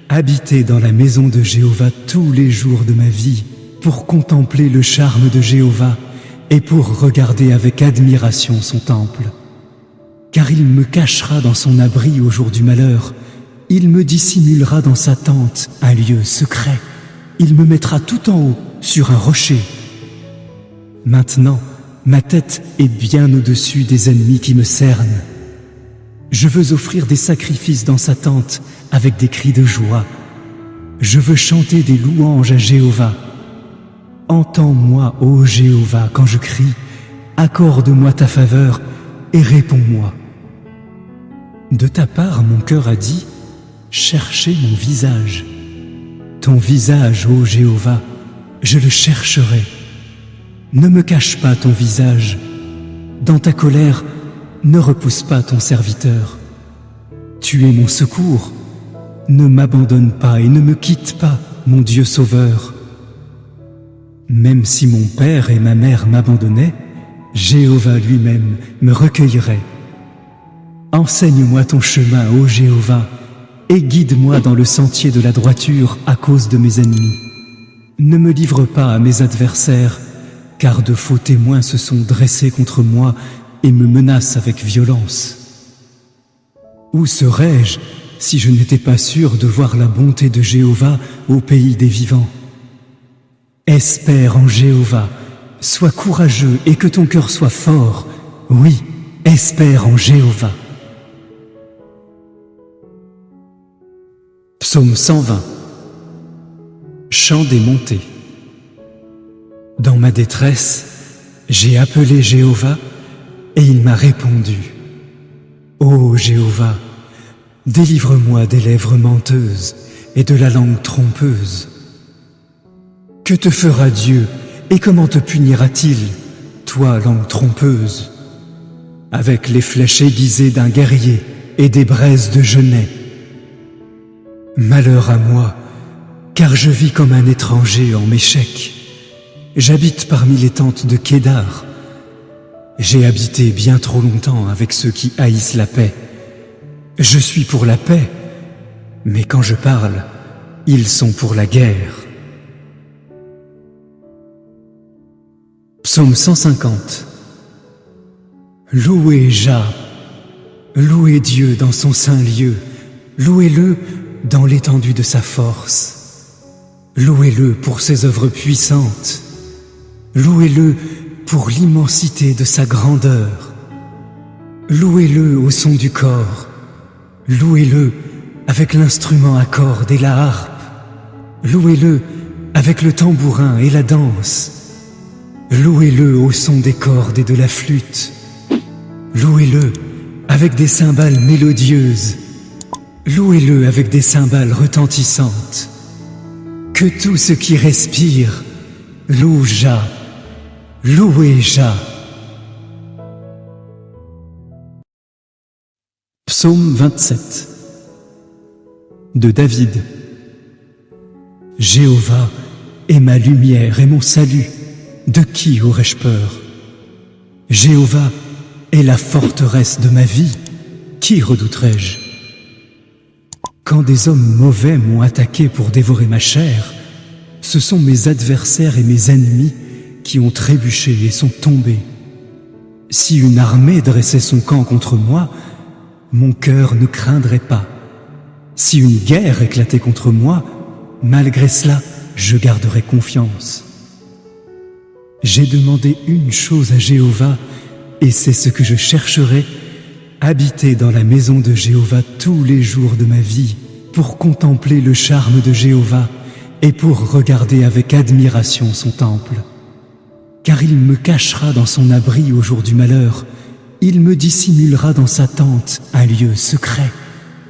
habiter dans la maison de Jéhovah tous les jours de ma vie, pour contempler le charme de Jéhovah et pour regarder avec admiration son temple. Car il me cachera dans son abri au jour du malheur, il me dissimulera dans sa tente un lieu secret, il me mettra tout en haut sur un rocher. Maintenant, ma tête est bien au-dessus des ennemis qui me cernent. Je veux offrir des sacrifices dans sa tente avec des cris de joie. Je veux chanter des louanges à Jéhovah. Entends-moi, ô Jéhovah, quand je crie, accorde-moi ta faveur et réponds-moi. De ta part, mon cœur a dit, cherchez mon visage. Ton visage, ô Jéhovah, je le chercherai. Ne me cache pas ton visage. Dans ta colère, ne repousse pas ton serviteur. Tu es mon secours. Ne m'abandonne pas et ne me quitte pas, mon Dieu sauveur. Même si mon père et ma mère m'abandonnaient, Jéhovah lui-même me recueillerait. Enseigne-moi ton chemin, ô Jéhovah, et guide-moi dans le sentier de la droiture à cause de mes ennemis. Ne me livre pas à mes adversaires, car de faux témoins se sont dressés contre moi et me menacent avec violence. Où serais-je si je n'étais pas sûr de voir la bonté de Jéhovah au pays des vivants? Espère en Jéhovah, sois courageux et que ton cœur soit fort. Oui, espère en Jéhovah. Psaume 120. Chant des montées. Dans ma détresse, j'ai appelé Jéhovah et il m'a répondu. Ô Jéhovah, délivre-moi des lèvres menteuses et de la langue trompeuse. Que te fera Dieu et comment te punira-t-il, toi, langue trompeuse? Avec les flèches aiguisées d'un guerrier et des braises de genêt. Malheur à moi, car je vis comme un étranger en Méchec. J'habite parmi les tentes de Kédar. J'ai habité bien trop longtemps avec ceux qui haïssent la paix. Je suis pour la paix, mais quand je parle, ils sont pour la guerre. Psaume 150. Louez Jah, louez Dieu dans son saint lieu, louez-le dans l'étendue de sa force. Louez-le pour ses œuvres puissantes. Louez-le pour l'immensité de sa grandeur. Louez-le au son du cor. Louez-le avec l'instrument à cordes et la harpe. Louez-le avec le tambourin et la danse. Louez-le au son des cordes et de la flûte. Louez-le avec des cymbales mélodieuses. Louez-le avec des cymbales retentissantes. Que tout ce qui respire loue Jah. Louez Jah. Psaume 27 de David. Jéhovah est ma lumière et mon salut, de qui aurais-je peur? Jéhovah est la forteresse de ma vie, qui redouterai-je? Quand des hommes mauvais m'ont attaqué pour dévorer ma chair, ce sont mes adversaires et mes ennemis qui ont trébuché et sont tombés. Si une armée dressait son camp contre moi, mon cœur ne craindrait pas. Si une guerre éclatait contre moi, malgré cela, je garderai confiance. J'ai demandé une chose à Jéhovah, et c'est ce que je chercherai, habiter dans la maison de Jéhovah tous les jours de ma vie, pour contempler le charme de Jéhovah et pour regarder avec admiration son temple. Car il me cachera dans son abri au jour du malheur, il me dissimulera dans sa tente un lieu secret,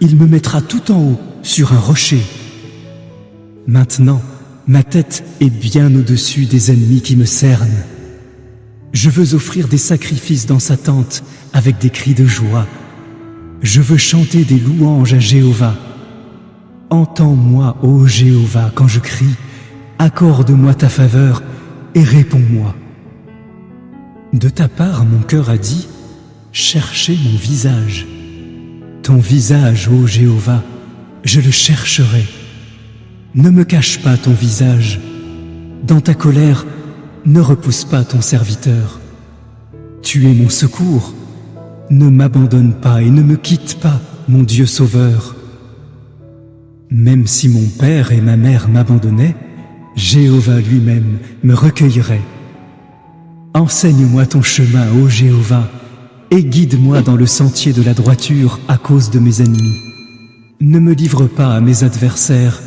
il me mettra tout en haut sur un rocher. Maintenant, ma tête est bien au-dessus des ennemis qui me cernent. Je veux offrir des sacrifices dans sa tente avec des cris de joie. Je veux chanter des louanges à Jéhovah. Entends-moi, ô Jéhovah, quand je crie, accorde-moi ta faveur et réponds-moi. De ta part, mon cœur a dit, cherchez mon visage. Ton visage, ô Jéhovah, je le chercherai. Ne me cache pas ton visage. Dans ta colère, ne repousse pas ton serviteur. Tu es mon secours. Ne m'abandonne pas et ne me quitte pas, mon Dieu sauveur. Même si mon père et ma mère m'abandonnaient, Jéhovah lui-même me recueillerait. Enseigne-moi ton chemin, ô Jéhovah, et guide-moi dans le sentier de la droiture à cause de mes ennemis. Ne me livre pas à mes adversaires,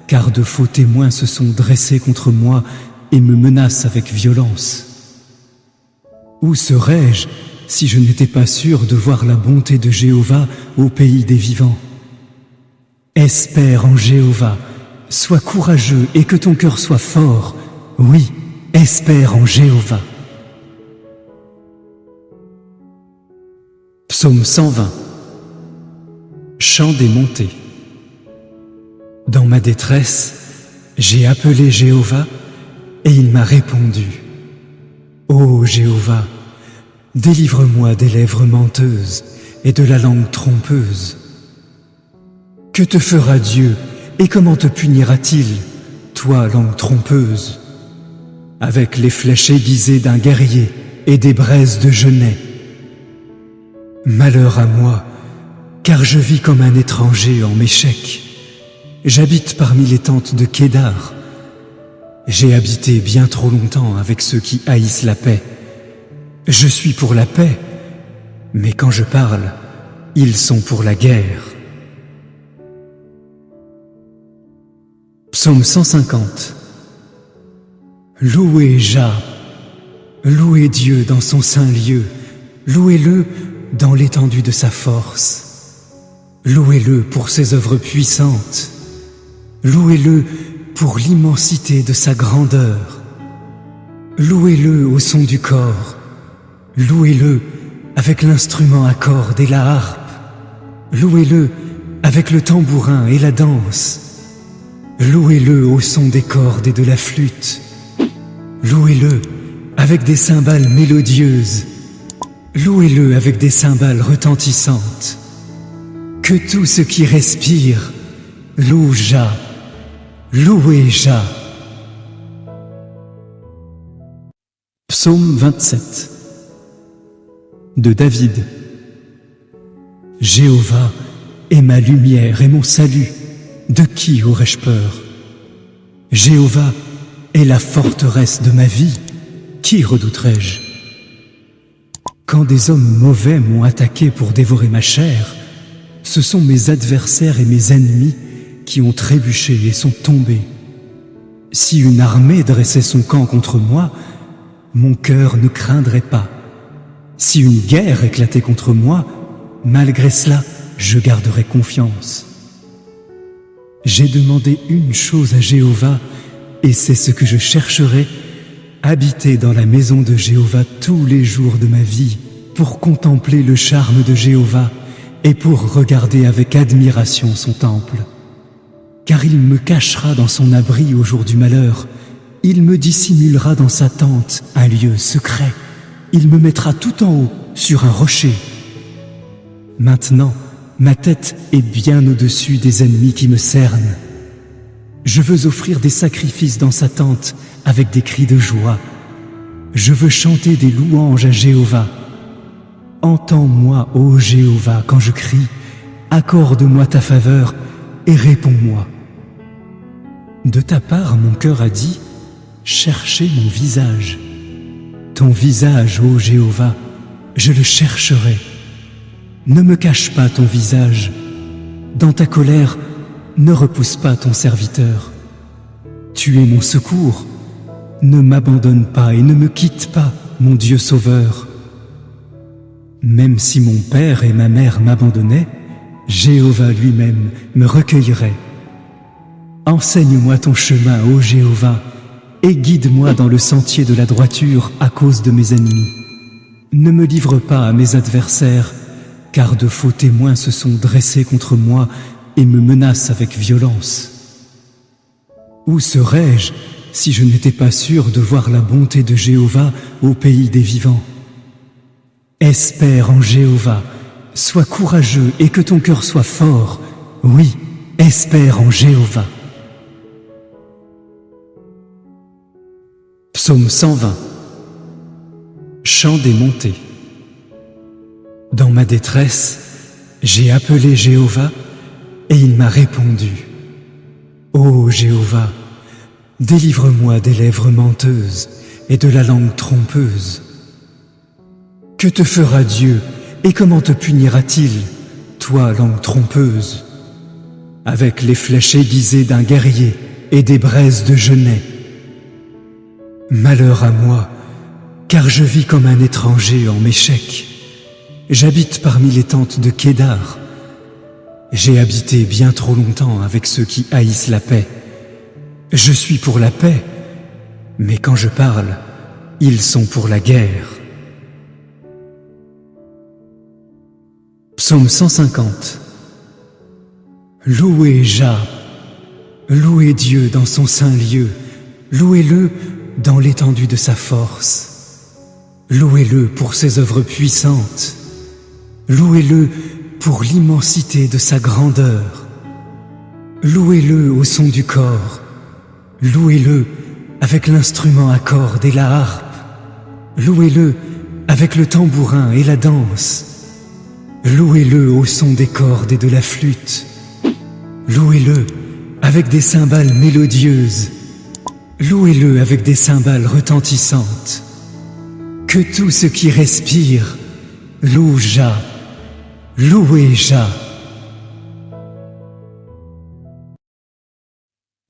car de faux témoins se sont dressés contre moi et me menacent avec violence. Où serais-je si je n'étais pas sûr de voir la bonté de Jéhovah au pays des vivants? Espère en Jéhovah, sois courageux et que ton cœur soit fort. Oui, espère en Jéhovah. Psaume 120. Chant des montées. Dans ma détresse, j'ai appelé Jéhovah et il m'a répondu. Ô Jéhovah, délivre-moi des lèvres menteuses et de la langue trompeuse. Que te fera Dieu et comment te punira-t-il, toi, langue trompeuse? Avec les flèches aiguisées d'un guerrier et des braises de genêt. Malheur à moi, car je vis comme un étranger en Méchec. J'habite parmi les tentes de Kédar. J'ai habité bien trop longtemps avec ceux qui haïssent la paix. Je suis pour la paix, mais quand je parle, ils sont pour la guerre. Psaume 150. Louez Jah, louez Dieu dans son saint lieu, louez-le dans l'étendue de sa force. Louez-le pour ses œuvres puissantes. Louez-le pour l'immensité de sa grandeur. Louez-le au son du cor. Louez-le avec l'instrument à cordes et la harpe. Louez-le avec le tambourin et la danse. Louez-le au son des cordes et de la flûte. Louez-le avec des cymbales mélodieuses. Louez-le avec des cymbales retentissantes. Que tout ce qui respire loue Jah. Louez Jah. Psaume 27 de David. Jéhovah est ma lumière et mon salut, de qui aurais-je peur? Jéhovah est la forteresse de ma vie, qui redouterai-je? Quand des hommes mauvais m'ont attaqué pour dévorer ma chair, ce sont mes adversaires et mes ennemis qui ont trébuché et sont tombés. Si une armée dressait son camp contre moi, mon cœur ne craindrait pas. Si une guerre éclatait contre moi, malgré cela, je garderai confiance. J'ai demandé une chose à Jéhovah, et c'est ce que je chercherai, habiter dans la maison de Jéhovah tous les jours de ma vie, pour contempler le charme de Jéhovah et pour regarder avec admiration son temple. Car il me cachera dans son abri au jour du malheur, il me dissimulera dans sa tente un lieu secret, il me mettra tout en haut sur un rocher. Maintenant, ma tête est bien au-dessus des ennemis qui me cernent. Je veux offrir des sacrifices dans sa tente avec des cris de joie. Je veux chanter des louanges à Jéhovah. Entends-moi, ô Jéhovah, quand je crie, accorde-moi ta faveur et réponds-moi. De ta part, mon cœur a dit, cherchez mon visage. Ton visage, ô Jéhovah, je le chercherai. Ne me cache pas ton visage. Dans ta colère, ne repousse pas ton serviteur. Tu es mon secours. Ne m'abandonne pas et ne me quitte pas, mon Dieu sauveur. Même si mon père et ma mère m'abandonnaient, Jéhovah lui-même me recueillerait. Enseigne-moi ton chemin, ô Jéhovah, et guide-moi dans le sentier de la droiture à cause de mes ennemis. Ne me livre pas à mes adversaires, car de faux témoins se sont dressés contre moi et me menacent avec violence. Où serais-je si je n'étais pas sûr de voir la bonté de Jéhovah au pays des vivants? Espère en Jéhovah, sois courageux et que ton cœur soit fort. Oui, espère en Jéhovah. Psaume 120. Chant des montées. Dans ma détresse, j'ai appelé Jéhovah et il m'a répondu. Ô Jéhovah, délivre-moi des lèvres menteuses et de la langue trompeuse. Que te fera Dieu et comment te punira-t-il, toi, langue trompeuse? Avec les flèches aiguisées d'un guerrier et des braises de genêt. Malheur à moi, car je vis comme un étranger en Méchec. J'habite parmi les tentes de Kédar. J'ai habité bien trop longtemps avec ceux qui haïssent la paix. Je suis pour la paix, mais quand je parle, ils sont pour la guerre. Psaume 150. Louez Jah, louez Dieu dans son saint lieu, louez-le dans l'étendue de sa force. Louez-le pour ses œuvres puissantes, louez-le pour l'immensité de sa grandeur. Louez-le au son du cor, louez-le avec l'instrument à cordes et la harpe, louez-le avec le tambourin et la danse. Louez-le au son des cordes et de la flûte. Louez-le avec des cymbales mélodieuses. Louez-le avec des cymbales retentissantes. Que tout ce qui respire loue Jah. Louez Jah.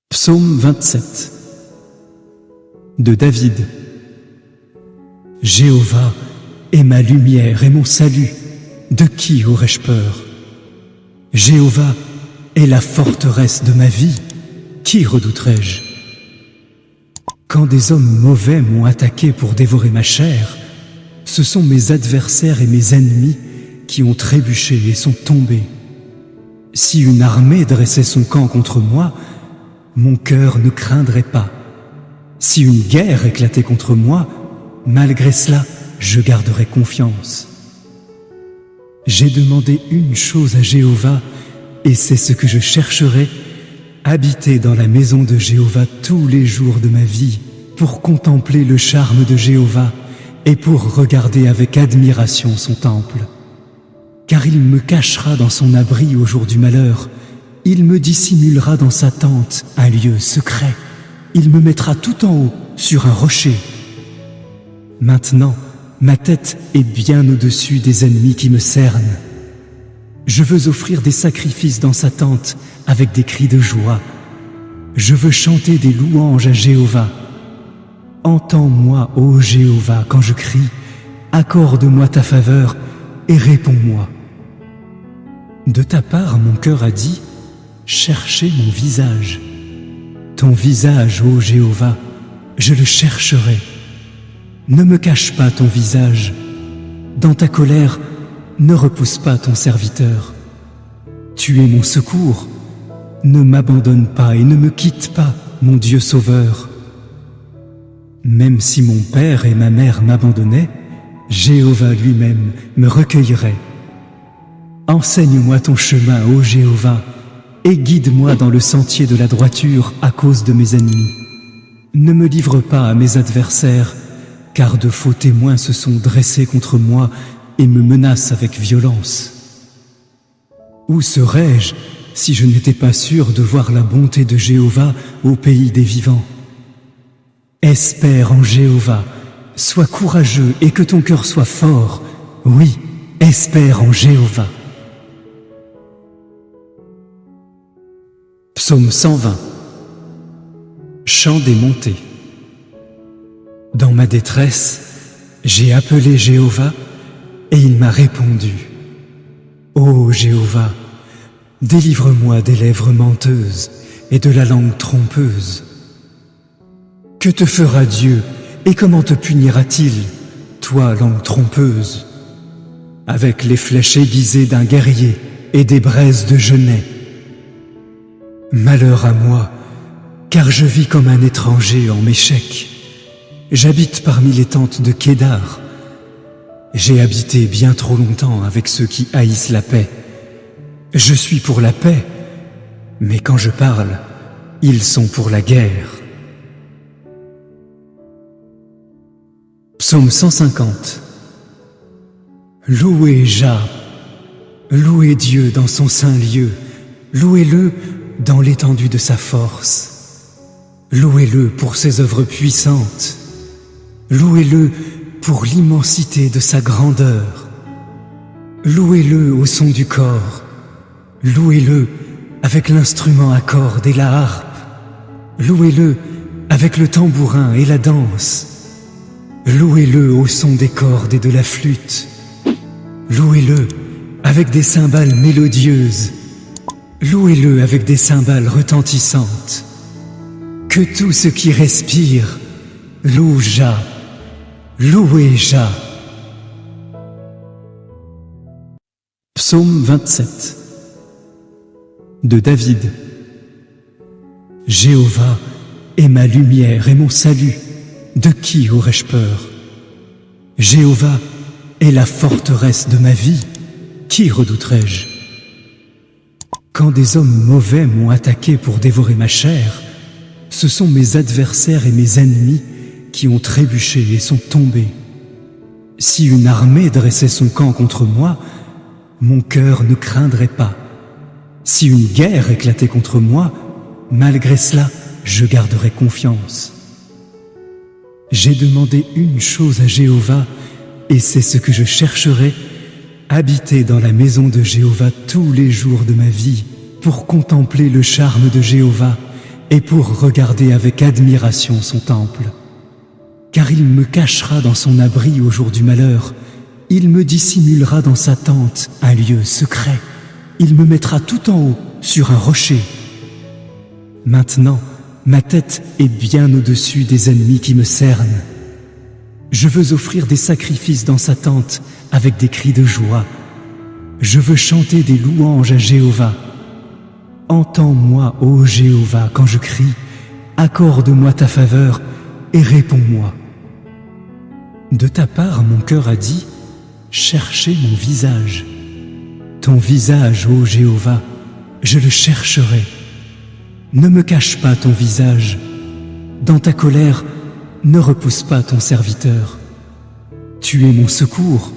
Psaume 27 de David. Jéhovah est ma lumière et mon salut. De qui aurais-je peur? Jéhovah est la forteresse de ma vie. Qui redouterai-je? Quand des hommes mauvais m'ont attaqué pour dévorer ma chair, ce sont mes adversaires et mes ennemis qui ont trébuché et sont tombés. Si une armée dressait son camp contre moi, mon cœur ne craindrait pas. Si une guerre éclatait contre moi, malgré cela, je garderais confiance. J'ai demandé une chose à Jéhovah, et c'est ce que je chercherai, habiter dans la maison de Jéhovah tous les jours de ma vie, pour contempler le charme de Jéhovah et pour regarder avec admiration son temple. Car il me cachera dans son abri au jour du malheur, il me dissimulera dans sa tente un lieu secret, il me mettra tout en haut sur un rocher. Maintenant, ma tête est bien au-dessus des ennemis qui me cernent. Je veux offrir des sacrifices dans sa tente avec des cris de joie. Je veux chanter des louanges à Jéhovah. Entends-moi, ô Jéhovah, quand je crie, accorde-moi ta faveur et réponds-moi. De ta part, mon cœur a dit, cherchez mon visage. Ton visage, ô Jéhovah, je le chercherai. Ne me cache pas ton visage. Dans ta colère, ne repousse pas ton serviteur. Tu es mon secours, ne m'abandonne pas et ne me quitte pas, mon Dieu sauveur. Même si mon père et ma mère m'abandonnaient, Jéhovah lui-même me recueillerait. Enseigne-moi ton chemin, ô Jéhovah, et guide-moi dans le sentier de la droiture à cause de mes ennemis. Ne me livre pas à mes adversaires, car de faux témoins se sont dressés contre moi et me menacent avec violence. Où serais-je si je n'étais pas sûr de voir la bonté de Jéhovah au pays des vivants? Espère en Jéhovah, sois courageux et que ton cœur soit fort. Oui, espère en Jéhovah. Psaume 120. Chant des montées. Dans ma détresse, j'ai appelé Jéhovah et il m'a répondu. Ô Jéhovah, délivre-moi des lèvres menteuses et de la langue trompeuse. Que te fera Dieu et comment te punira-t-il, toi, langue trompeuse? Avec les flèches aiguisées d'un guerrier et des braises de genêt. Malheur à moi, car je vis comme un étranger en Méchec. J'habite parmi les tentes de Kédar. J'ai habité bien trop longtemps avec ceux qui haïssent la paix. Je suis pour la paix, mais quand je parle, ils sont pour la guerre. Psaume 150. Louez Jah, louez Dieu dans son saint lieu, louez-le dans l'étendue de sa force. Louez-le pour ses œuvres puissantes, louez-le pour l'immensité de sa grandeur. Louez-le au son du cor, louez-le avec l'instrument à cordes et la harpe, louez-le avec le tambourin et la danse. Louez-le au son des cordes et de la flûte. Louez-le avec des cymbales mélodieuses. Louez-le avec des cymbales retentissantes. Que tout ce qui respire loue Jah. Louez Jah. Psaume 27 de David. Jéhovah est ma lumière et mon salut. De qui aurais-je peur? Jéhovah est la forteresse de ma vie. Qui redouterai-je? Quand des hommes mauvais m'ont attaqué pour dévorer ma chair, ce sont mes adversaires et mes ennemis qui ont trébuché et sont tombés. Si une armée dressait son camp contre moi, mon cœur ne craindrait pas. Si une guerre éclatait contre moi, malgré cela, je garderais confiance. J'ai demandé une chose à Jéhovah, et c'est ce que je chercherai, habiter dans la maison de Jéhovah tous les jours de ma vie, pour contempler le charme de Jéhovah et pour regarder avec admiration son temple. Car il me cachera dans son abri au jour du malheur, il me dissimulera dans sa tente un lieu secret, il me mettra tout en haut sur un rocher. Maintenant, ma tête est bien au-dessus des ennemis qui me cernent. Je veux offrir des sacrifices dans sa tente avec des cris de joie. Je veux chanter des louanges à Jéhovah. Entends-moi, ô Jéhovah, quand je crie. Accorde-moi ta faveur et réponds-moi. De ta part, mon cœur a dit, cherchez mon visage. Ton visage, ô Jéhovah, je le chercherai. Ne me cache pas ton visage. Dans ta colère, ne repousse pas ton serviteur. Tu es mon secours.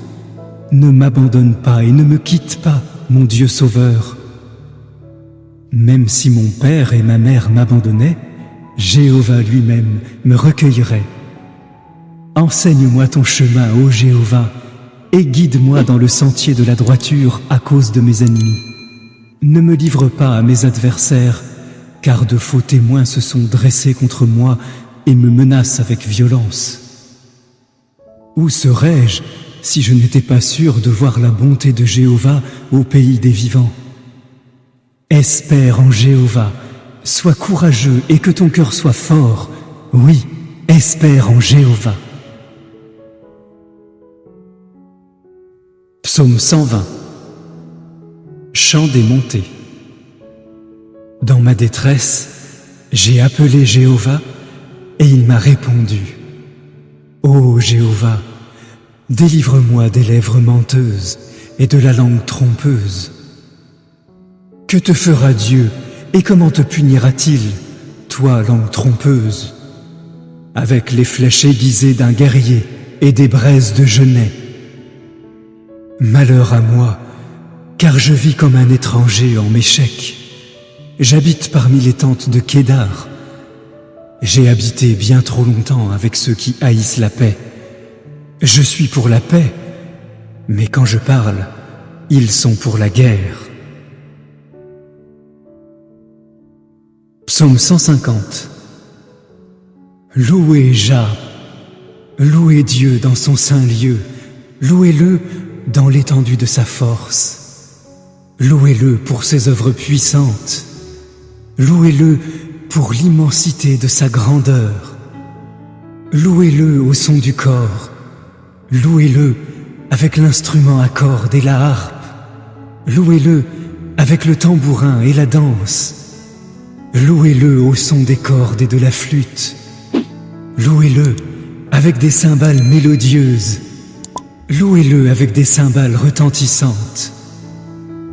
Ne m'abandonne pas et ne me quitte pas, mon Dieu sauveur. Même si mon père et ma mère m'abandonnaient, Jéhovah lui-même me recueillerait. Enseigne-moi ton chemin, ô Jéhovah, et guide-moi dans le sentier de la droiture à cause de mes ennemis. Ne me livre pas à mes adversaires, car de faux témoins se sont dressés contre moi et me menacent avec violence. Où serais-je si je n'étais pas sûr de voir la bonté de Jéhovah au pays des vivants? Espère en Jéhovah, sois courageux et que ton cœur soit fort. Oui, espère en Jéhovah. Psaume 120. Chant des montées. Dans ma détresse, j'ai appelé Jéhovah et il m'a répondu. Ô Jéhovah, délivre-moi des lèvres menteuses et de la langue trompeuse. Que te fera Dieu et comment te punira-t-il, toi, langue trompeuse? Avec les flèches aiguisées d'un guerrier et des braises de genêt. Malheur à moi, car je vis comme un étranger en Méchec. J'habite parmi les tentes de Kédar. J'ai habité bien trop longtemps avec ceux qui haïssent la paix. Je suis pour la paix, mais quand je parle, ils sont pour la guerre. Psaume 150. Louez Jah, louez Dieu dans son saint lieu, louez-le dans l'étendue de sa force. Louez-le pour ses œuvres puissantes, louez-le pour l'immensité de sa grandeur. Louez-le au son du cor, louez-le avec l'instrument à cordes et la harpe, louez-le avec le tambourin et la danse, louez-le au son des cordes et de la flûte, louez-le avec des cymbales mélodieuses, louez-le avec des cymbales retentissantes.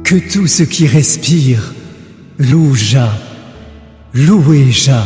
Que tout ce qui respire loue Jah, louez Jah.